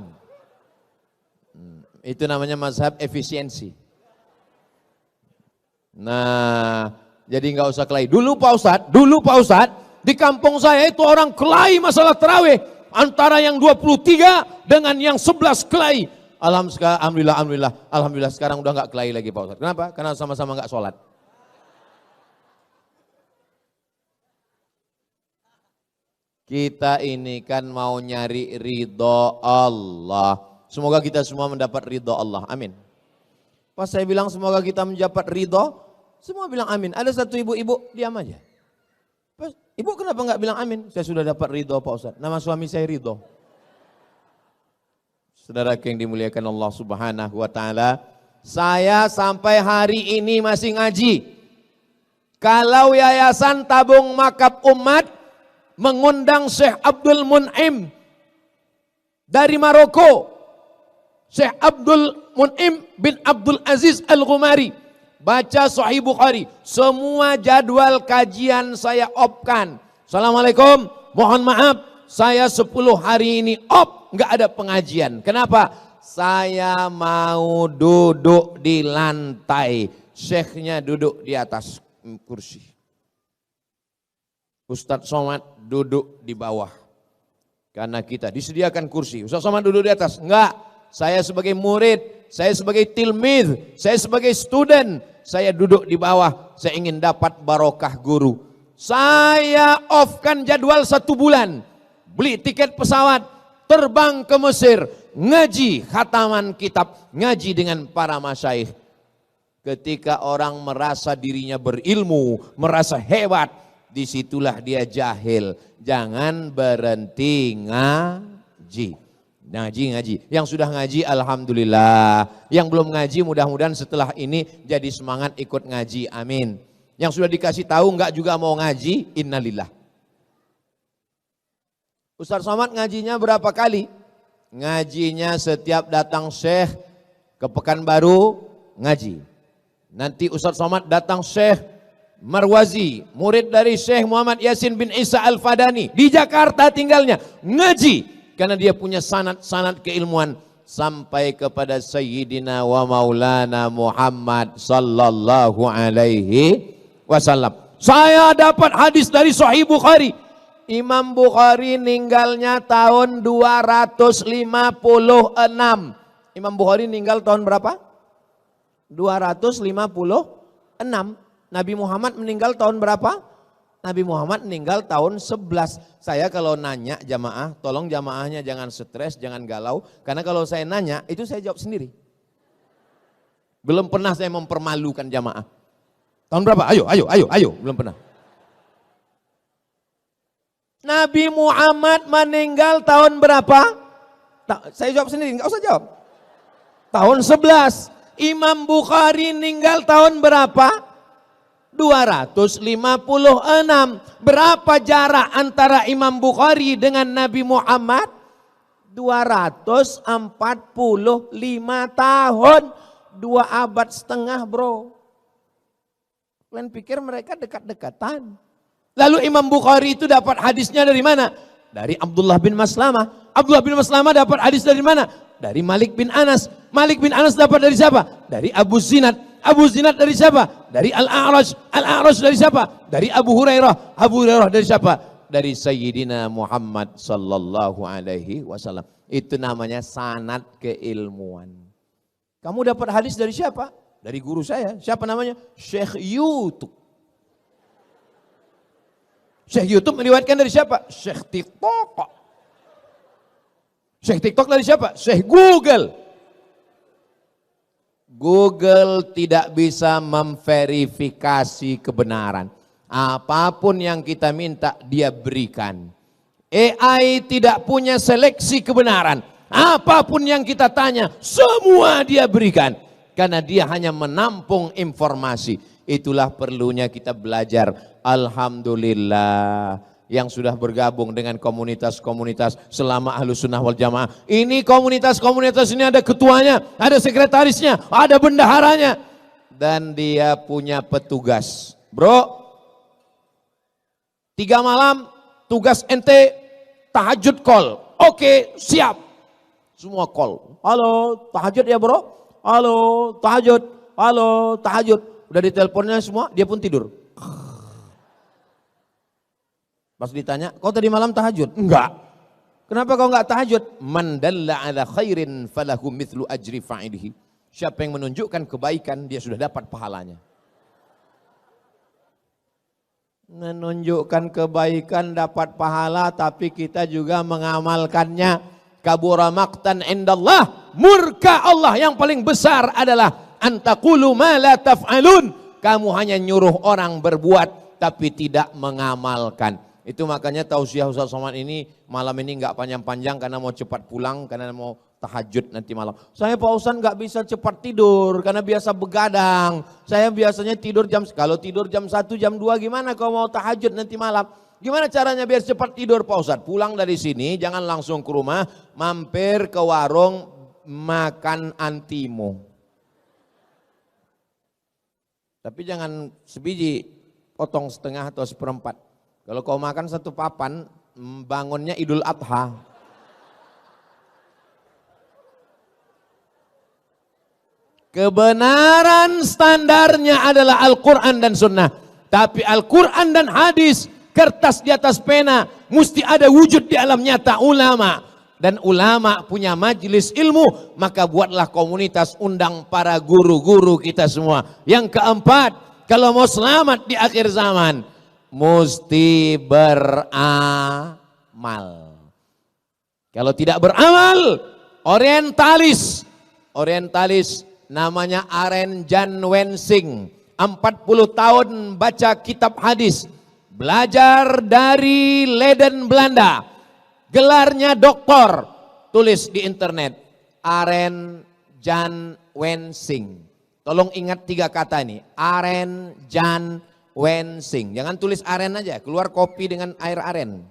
A: Itu namanya mazhab efisiensi. Nah, jadi nggak usah kelahi. Dulu Pak Ustadz, di kampung saya itu orang kelahi masalah tarawih. Antara yang 23 dengan yang 11 kelahi. Alhamdulillah sekarang udah nggak kelahi lagi Pak Ustadz. Kenapa? Karena sama-sama nggak sholat. Kita ini kan mau nyari ridho Allah. Semoga kita semua mendapat ridho Allah. Amin. Pas saya bilang semoga kita mendapat ridho, semua bilang amin. Ada satu ibu-ibu diam aja. Pas, ibu kenapa nggak bilang amin? Saya sudah dapat ridho Pak Ustadz. Nama suami saya Ridho. Saudara yang dimuliakan Allah Subhanahu wa taala, saya sampai hari ini masih ngaji. Kalau Yayasan Tabung Makab Umat mengundang Syekh Abdul Mun'im dari Maroko, Syekh Abdul Mun'im bin Abdul Aziz Al-Ghumari, baca Sahih Bukhari, semua jadwal kajian saya opkan. Assalamualaikum, mohon maaf, saya 10 hari ini nggak ada pengajian. Kenapa? Saya mau duduk di lantai. syekhnya duduk di atas kursi. Ustadz Somad duduk di bawah. Karena kita disediakan kursi. Ustadz Somad duduk di atas. Enggak, saya sebagai murid, saya sebagai tilmid, saya sebagai student, saya duduk di bawah. Saya ingin dapat barokah guru. Saya off-kan jadwal 1 bulan. Beli tiket pesawat, terbang ke Mesir, ngaji khataman kitab, ngaji dengan para masyaikh. Ketika orang merasa dirinya berilmu, merasa hebat, disitulah dia jahil. Jangan berhenti ngaji. Ngaji. Yang sudah ngaji alhamdulillah. Yang belum ngaji mudah-mudahan setelah ini jadi semangat ikut ngaji. Amin. Yang sudah dikasih tahu enggak juga mau ngaji, innalillah. Ustaz Somad ngajinya berapa kali? Ngajinya setiap datang syekh ke Pekanbaru ngaji. Nanti Ustaz Somad datang Syekh Marwazi, murid dari Syekh Muhammad Yasin bin Isa Al-Fadani. Di Jakarta tinggalnya, ngaji. Karena dia punya sanad keilmuan. Sampai kepada Sayyidina wa Maulana Muhammad sallallahu alaihi wasallam. Saya dapat hadis dari Sahih Bukhari. Imam Bukhari meninggalnya tahun 256. Imam Bukhari meninggal tahun berapa? 256. Nabi Muhammad meninggal tahun berapa? Nabi Muhammad meninggal tahun 11. Saya kalau nanya jamaah, tolong jamaahnya jangan stres, jangan galau. Karena kalau saya nanya, itu saya jawab sendiri. Belum pernah saya mempermalukan jamaah. Tahun berapa? Ayo. Belum pernah. Nabi Muhammad meninggal tahun berapa? Saya jawab sendiri, enggak usah jawab. Tahun 11. Imam Bukhari meninggal tahun berapa? 256. Berapa jarak antara Imam Bukhari dengan Nabi Muhammad? 245 tahun. 2 abad setengah bro. Kalian pikir mereka dekat-dekatan? Lalu Imam Bukhari itu dapat hadisnya dari mana? Dari Abdullah bin Maslamah. Abdullah bin Maslamah dapat hadis dari mana? Dari Malik bin Anas. Malik bin Anas dapat dari siapa? Dari Abu Zinad. Abu Zinad dari siapa? Dari Al-A'raj. Al-A'raj dari siapa? Dari Abu Hurairah. Abu Hurairah dari siapa? Dari Sayyidina Muhammad sallallahu alaihi wasallam. Itu namanya sanad keilmuan. Kamu dapat hadis dari siapa? Dari guru saya. Siapa namanya? Syekh YouTube. Syekh YouTube meriwayatkan dari siapa? Syekh TikTok. Syekh TikTok dari siapa? Syekh Google. Google tidak bisa memverifikasi kebenaran. Apapun yang kita minta dia berikan. AI tidak punya seleksi kebenaran. Apapun yang kita tanya semua dia berikan. Karena dia hanya menampung informasi. Itulah perlunya kita belajar. Alhamdulillah yang sudah bergabung dengan komunitas-komunitas selama Ahlus Sunnah wal Jamaah. Ini komunitas-komunitas ini ada ketuanya, ada sekretarisnya, ada bendaharanya. Dan dia punya petugas. Bro, 3 malam tugas ente tahajud call. Oke, siap. Semua call. Halo, tahajud ya bro? Halo, tahajud. Halo, tahajud. Udah diteleponnya semua, dia pun tidur. Pas ditanya, kau tadi malam tahajud? Enggak. Kenapa kau enggak tahajud? Man dalla ala khairin falahu mithlu ajri fa'ilihi. Siapa yang menunjukkan kebaikan, dia sudah dapat pahalanya. Menunjukkan kebaikan dapat pahala, tapi kita juga mengamalkannya. Kabura maqtan indallah. Murka Allah yang paling besar adalah antaqulu ma la taf'alun. Kamu hanya nyuruh orang berbuat, tapi tidak mengamalkan. Itu makanya tausiah Ustaz Somad ini malam ini enggak panjang-panjang karena mau cepat pulang, karena mau tahajud nanti malam. Saya Pak Ustaz enggak bisa cepat tidur karena biasa begadang. Saya biasanya tidur kalau tidur jam 1, jam 2 gimana kalau mau tahajud nanti malam? Gimana caranya biar cepat tidur Pak Ustaz? Pulang dari sini jangan langsung ke rumah, mampir ke warung makan antimo. Tapi jangan sebiji, potong setengah atau seperempat. Kalau kau makan 1 papan, bangunnya Idul Adha. Kebenaran standarnya adalah Al-Quran dan Sunnah. Tapi Al-Quran dan hadis, kertas di atas pena, mesti ada wujud di alam nyata ulama. Dan ulama punya majelis ilmu, maka buatlah komunitas, undang para guru-guru kita semua. Yang keempat, kalau mau selamat di akhir zaman, mesti beramal. Kalau tidak beramal, orientalis namanya Aren Jan Wensing, 40 tahun baca kitab hadis, belajar dari Leiden Belanda, gelarnya doktor, tulis di internet Aren Jan Wensing. Tolong ingat 3 kata ini, Aren Jan Wensing. Jangan tulis aren aja, keluar kopi dengan air aren.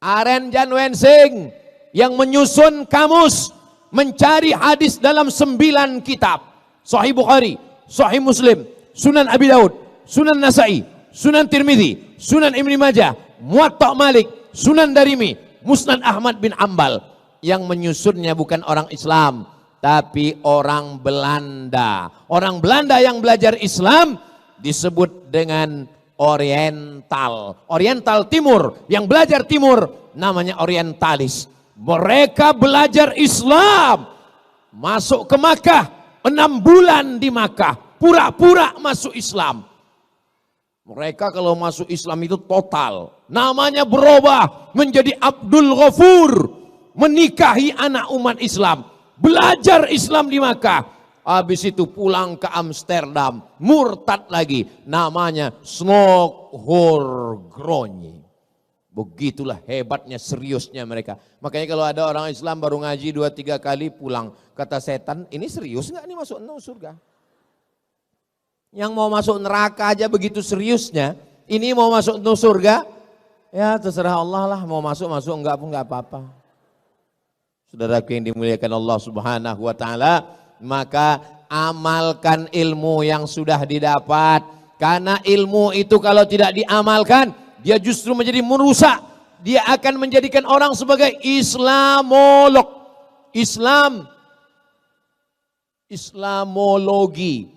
A: Aren Jan Wensing yang menyusun kamus mencari hadis dalam 9 kitab. Sahih Bukhari, Sahih Muslim, Sunan Abi Daud, Sunan Nasai, Sunan Tirmidzi, Sunan Ibn Majah, Muwatta Malik, Sunan Darimi, Musnad Ahmad bin Ambal. Yang menyusunnya bukan orang Islam, tapi orang Belanda. Orang Belanda yang belajar Islam disebut dengan Oriental. Oriental Timur, yang belajar Timur namanya orientalis. Mereka belajar Islam, masuk ke Makkah, 6 bulan di Makkah, pura-pura masuk Islam. Mereka kalau masuk Islam itu total, namanya berubah menjadi Abdul Ghafur, menikahi anak umat Islam, belajar Islam di Makkah, habis itu pulang ke Amsterdam, murtad lagi, namanya Snokhorgronje. Begitulah hebatnya, seriusnya mereka. Makanya kalau ada orang Islam baru ngaji 2-3 kali pulang, kata setan, ini serius nggak nih masuk surga? Yang mau masuk neraka aja begitu seriusnya, ini mau masuk surga, ya terserah Allah lah, mau masuk enggak pun enggak apa-apa. Saudaraku yang dimuliakan Allah Subhanahu wa taala, maka amalkan ilmu yang sudah didapat. Karena ilmu itu kalau tidak diamalkan, dia justru menjadi merusak. Dia akan menjadikan orang sebagai Islamolog. Islamologi,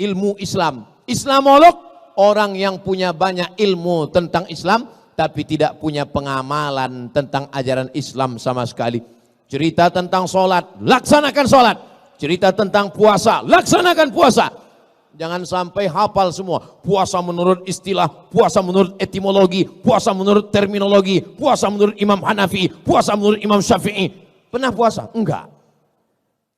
A: ilmu Islam. Islamolog, orang yang punya banyak ilmu tentang Islam, tapi tidak punya pengamalan tentang ajaran Islam sama sekali. Cerita tentang sholat, laksanakan sholat. Cerita tentang puasa, laksanakan puasa. Jangan sampai hafal semua. Puasa menurut istilah, puasa menurut etimologi, puasa menurut terminologi, puasa menurut Imam Hanafi, puasa menurut Imam Syafi'i. Pernah puasa? Enggak.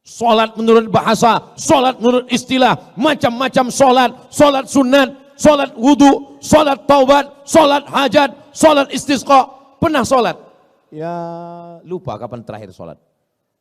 A: Sholat menurut bahasa, sholat menurut istilah, macam-macam sholat. Sholat sunat, sholat wudu, sholat taubat, sholat hajat, sholat istisqa. Pernah sholat? Ya lupa kapan terakhir sholat.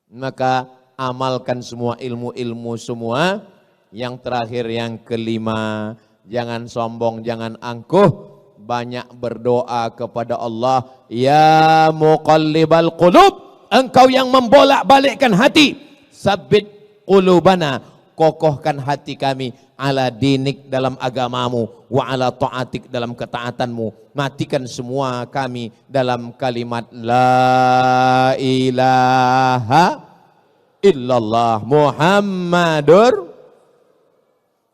A: Maka amalkan semua ilmu-ilmu semua. Yang terakhir, yang kelima, jangan sombong, jangan angkuh, banyak berdoa kepada Allah. Ya muqallibal qulub, engkau yang membolak-balikkan hati, sabbit qulubana, kokohkan hati kami, ala dinik dalam agamamu, wa ala ta'atik dalam ketaatanmu. Matikan semua kami dalam kalimat la ilaha illallah Muhammadur.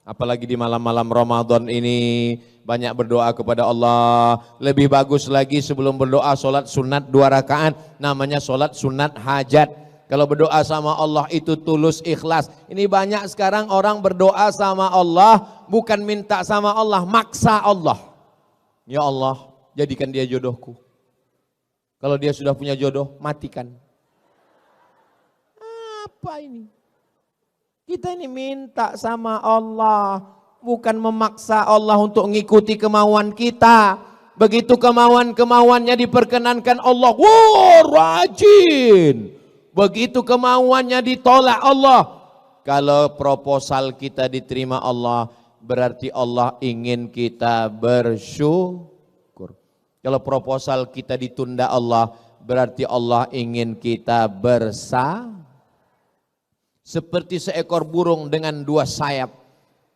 A: Apalagi di malam-malam Ramadan ini banyak berdoa kepada Allah. Lebih bagus lagi sebelum berdoa sholat sunat 2 rakaat, namanya sholat sunat hajat. Kalau berdoa sama Allah itu tulus ikhlas. Ini banyak sekarang orang berdoa sama Allah bukan minta sama Allah, maksa Allah. Ya Allah, jadikan dia jodohku. Kalau dia sudah punya jodoh, matikan. Apa ini? Kita ini minta sama Allah, bukan memaksa Allah untuk mengikuti kemauan kita. Begitu kemauan-kemauannya diperkenankan Allah, wow rajin. Begitu kemauannya ditolak Allah. Kalau proposal kita diterima Allah, berarti Allah ingin kita bersyukur. Kalau proposal kita ditunda Allah, berarti Allah ingin kita bersabar. Seperti seekor burung dengan 2 sayap.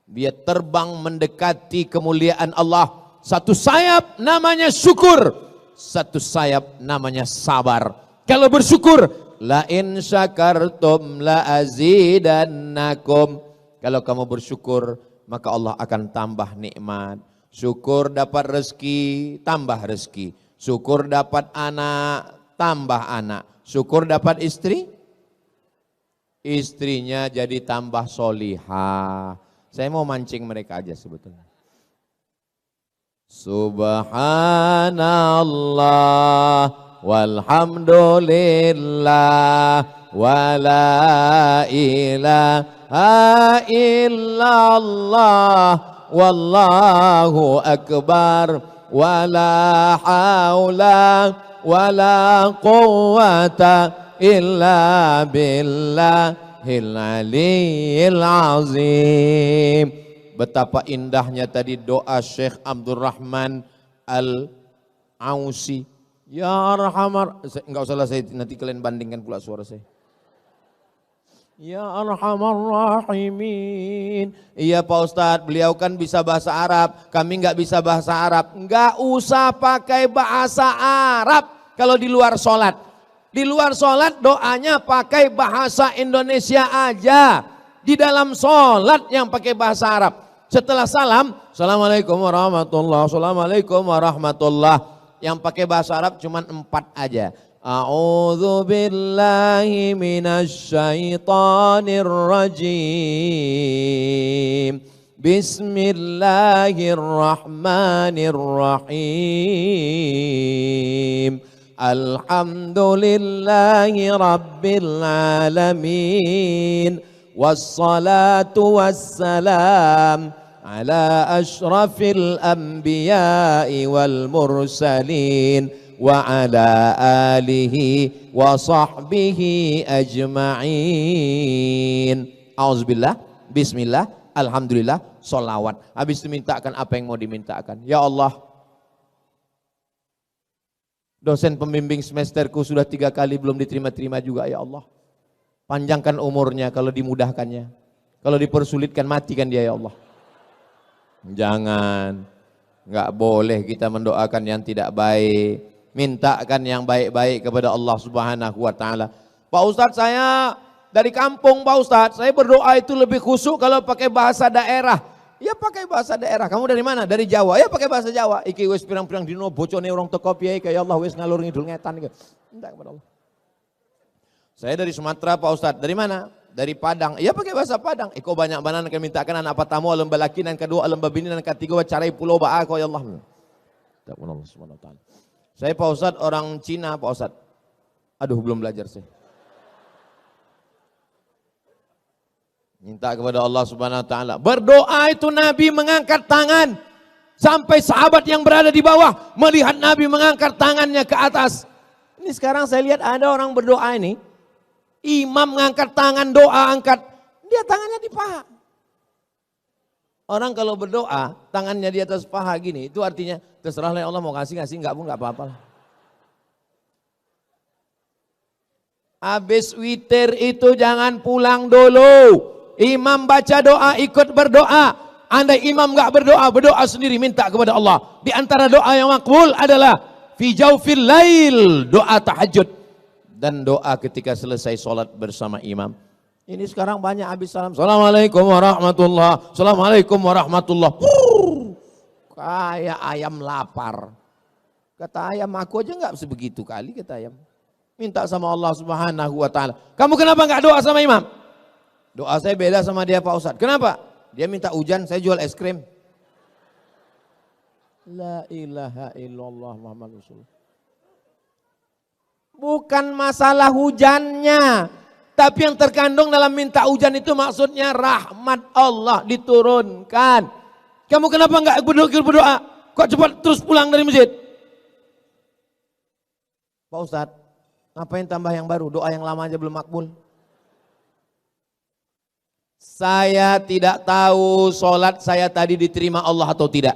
A: Dia terbang mendekati kemuliaan Allah. Satu sayap namanya syukur, satu sayap namanya sabar. Kalau bersyukur La in syakartum la azidannakum. Kalau kamu bersyukur, maka Allah akan tambah nikmat. Syukur dapat rezeki, tambah rezeki. Syukur dapat anak, tambah anak. Syukur dapat istri, istrinya jadi tambah solihah. Saya mau mancing mereka aja sebetulnya. Subhanallah walhamdulillah wala ilaha illallah wallahu akbar wala haula wala quwwata illa billahil aliyyil azim. Betapa indahnya tadi doa Syekh Abdurrahman Al-Ausi. Ya Arhamar, enggak usah lah, saya nanti kalian bandingkan pula suara saya. Ya Arhamar Rahimin. Iya Pak Ustadz, beliau kan bisa bahasa Arab, kami enggak bisa bahasa Arab. Enggak usah pakai bahasa Arab kalau di luar sholat. Di luar sholat doanya pakai bahasa Indonesia aja. Di dalam sholat yang pakai bahasa Arab. Setelah salam, Assalamualaikum warahmatullah, Assalamualaikum warahmatullah. Yang pakai bahasa Arab cuma 4 aja. A'udzu billahi minasyaitonir rajim. Bismillahirrahmanirrahim. Alhamdulillahi rabbil alamin. Wassalatu wassalam ala ashrafil anbiya'i wal mursalin wa ala alihi wa sahbihi ajma'in. Auzubillah, bismillah, alhamdulillah, sholawat. Habis dimintakan apa yang mau dimintakan. Ya Allah, dosen pembimbing semesterku sudah 3 kali belum diterima-terima juga ya Allah. Panjangkan umurnya kalau dimudahkannya. Kalau dipersulitkan matikan dia ya Allah. Jangan. Enggak boleh kita mendoakan yang tidak baik. Mintakan yang baik-baik kepada Allah Subhanahu wa taala. Pak Ustadz, saya dari kampung Pak Ustadz. Saya berdoa itu lebih khusyuk kalau pakai bahasa daerah. Ya pakai bahasa daerah. Kamu dari mana? Dari Jawa. Ya pakai bahasa Jawa. Iki wis pirang-pirang dino bocone orang teko piye kaya Allah wis ngalur ngidul ngetan iki. Minta kepada Allah. Saya dari Sumatera Pak Ustadz. Dari mana? Dari Padang. Ya pakai bahasa Padang. Iko banyak banan akan mintakan anak pertama alam balaki dan kedua alam babini dan ketiga wacarai pulau ba'a kau ya Allah. Allah Subhanahu wa taala. Saya Pak Ustadz orang Cina Pak Ustadz. Aduh belum belajar saya. Minta kepada Allah Subhanahu wa taala. Berdoa itu Nabi mengangkat tangan sampai sahabat yang berada di bawah melihat Nabi mengangkat tangannya ke atas. Ini sekarang saya lihat ada orang berdoa ini. Imam mengangkat tangan doa angkat, dia tangannya di paha. Orang kalau berdoa tangannya di atas paha gini, itu artinya terserahlah Allah mau kasih enggak pun enggak apa-apa. Habis witir itu jangan pulang dulu. Imam baca doa ikut berdoa. Andai imam enggak berdoa, berdoa sendiri minta kepada Allah. Di antara doa yang makbul adalah fi jaufil lail, doa tahajud. Dan doa ketika selesai sholat bersama imam. Ini sekarang banyak habis salam. Assalamualaikum warahmatullah. Assalamualaikum warahmatullah. Kayak ayam lapar. Kata ayam, aku aja enggak sebegitu kali kata ayam. Minta sama Allah Subhanahu wa taala. Kamu kenapa enggak doa sama imam? Doa saya beda sama dia Pak Ustadz. Kenapa? Dia minta hujan, saya jual es krim. La ilaha illallah Muhammad Rasulullah. Bukan masalah hujannya, tapi yang terkandung dalam minta hujan itu maksudnya rahmat Allah diturunkan. Kamu kenapa enggak berdoa? Kok cepat terus pulang dari masjid? Pak Ustadz, ngapain tambah yang baru? Doa yang lama aja belum makbul. Saya tidak tahu sholat saya tadi diterima Allah atau tidak.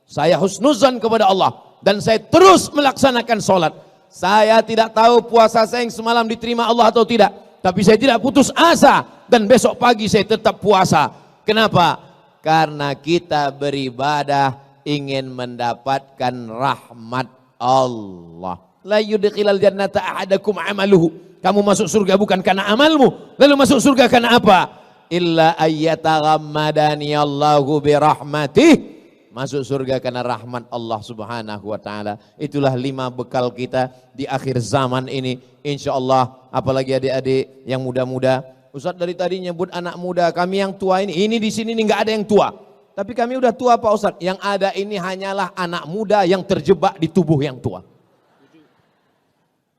A: Saya husnuzan kepada Allah dan saya terus melaksanakan sholat. Saya tidak tahu puasa saya yang semalam diterima Allah atau tidak. Tapi saya tidak putus asa dan besok pagi saya tetap puasa. Kenapa? Karena kita beribadah ingin mendapatkan rahmat Allah. La yudkhilal jannata ahadakum amaluhu. Kamu masuk surga bukan karena amalmu. Lalu masuk surga karena apa? Illa ayyataghammadani Allahu birahmatih. Masuk surga karena rahmat Allah subhanahu wa ta'ala. Itulah 5 bekal kita di akhir zaman ini. Insya Allah, apalagi adik-adik yang muda-muda. Ustaz dari tadi nyebut anak muda, kami yang tua ini di sini nggak ada yang tua. Tapi kami udah tua Pak Ustaz. Yang ada ini hanyalah anak muda yang terjebak di tubuh yang tua.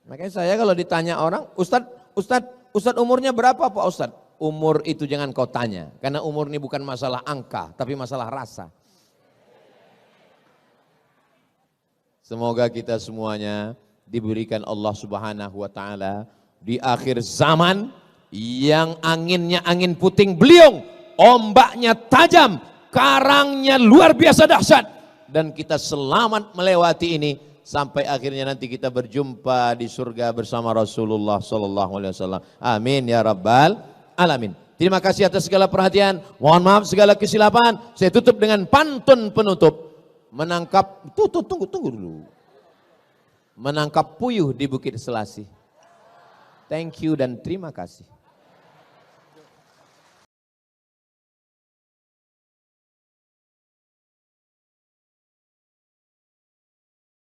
A: Makanya saya kalau ditanya orang, Ustaz umurnya berapa Pak Ustaz? Umur itu jangan kau tanya. Karena umur ini bukan masalah angka, tapi masalah rasa. Semoga kita semuanya diberikan Allah subhanahu wa ta'ala di akhir zaman yang anginnya angin puting beliung, ombaknya tajam, karangnya luar biasa dahsyat. Dan kita selamat melewati ini. Sampai akhirnya nanti kita berjumpa di surga bersama Rasulullah sallallahu alaihi wasallam. Amin ya rabbal alamin. Terima kasih atas segala perhatian. Mohon maaf segala kesilapan. Saya tutup dengan pantun penutup. Tunggu dulu. Menangkap puyuh di Bukit Selasih. Thank you dan terima kasih.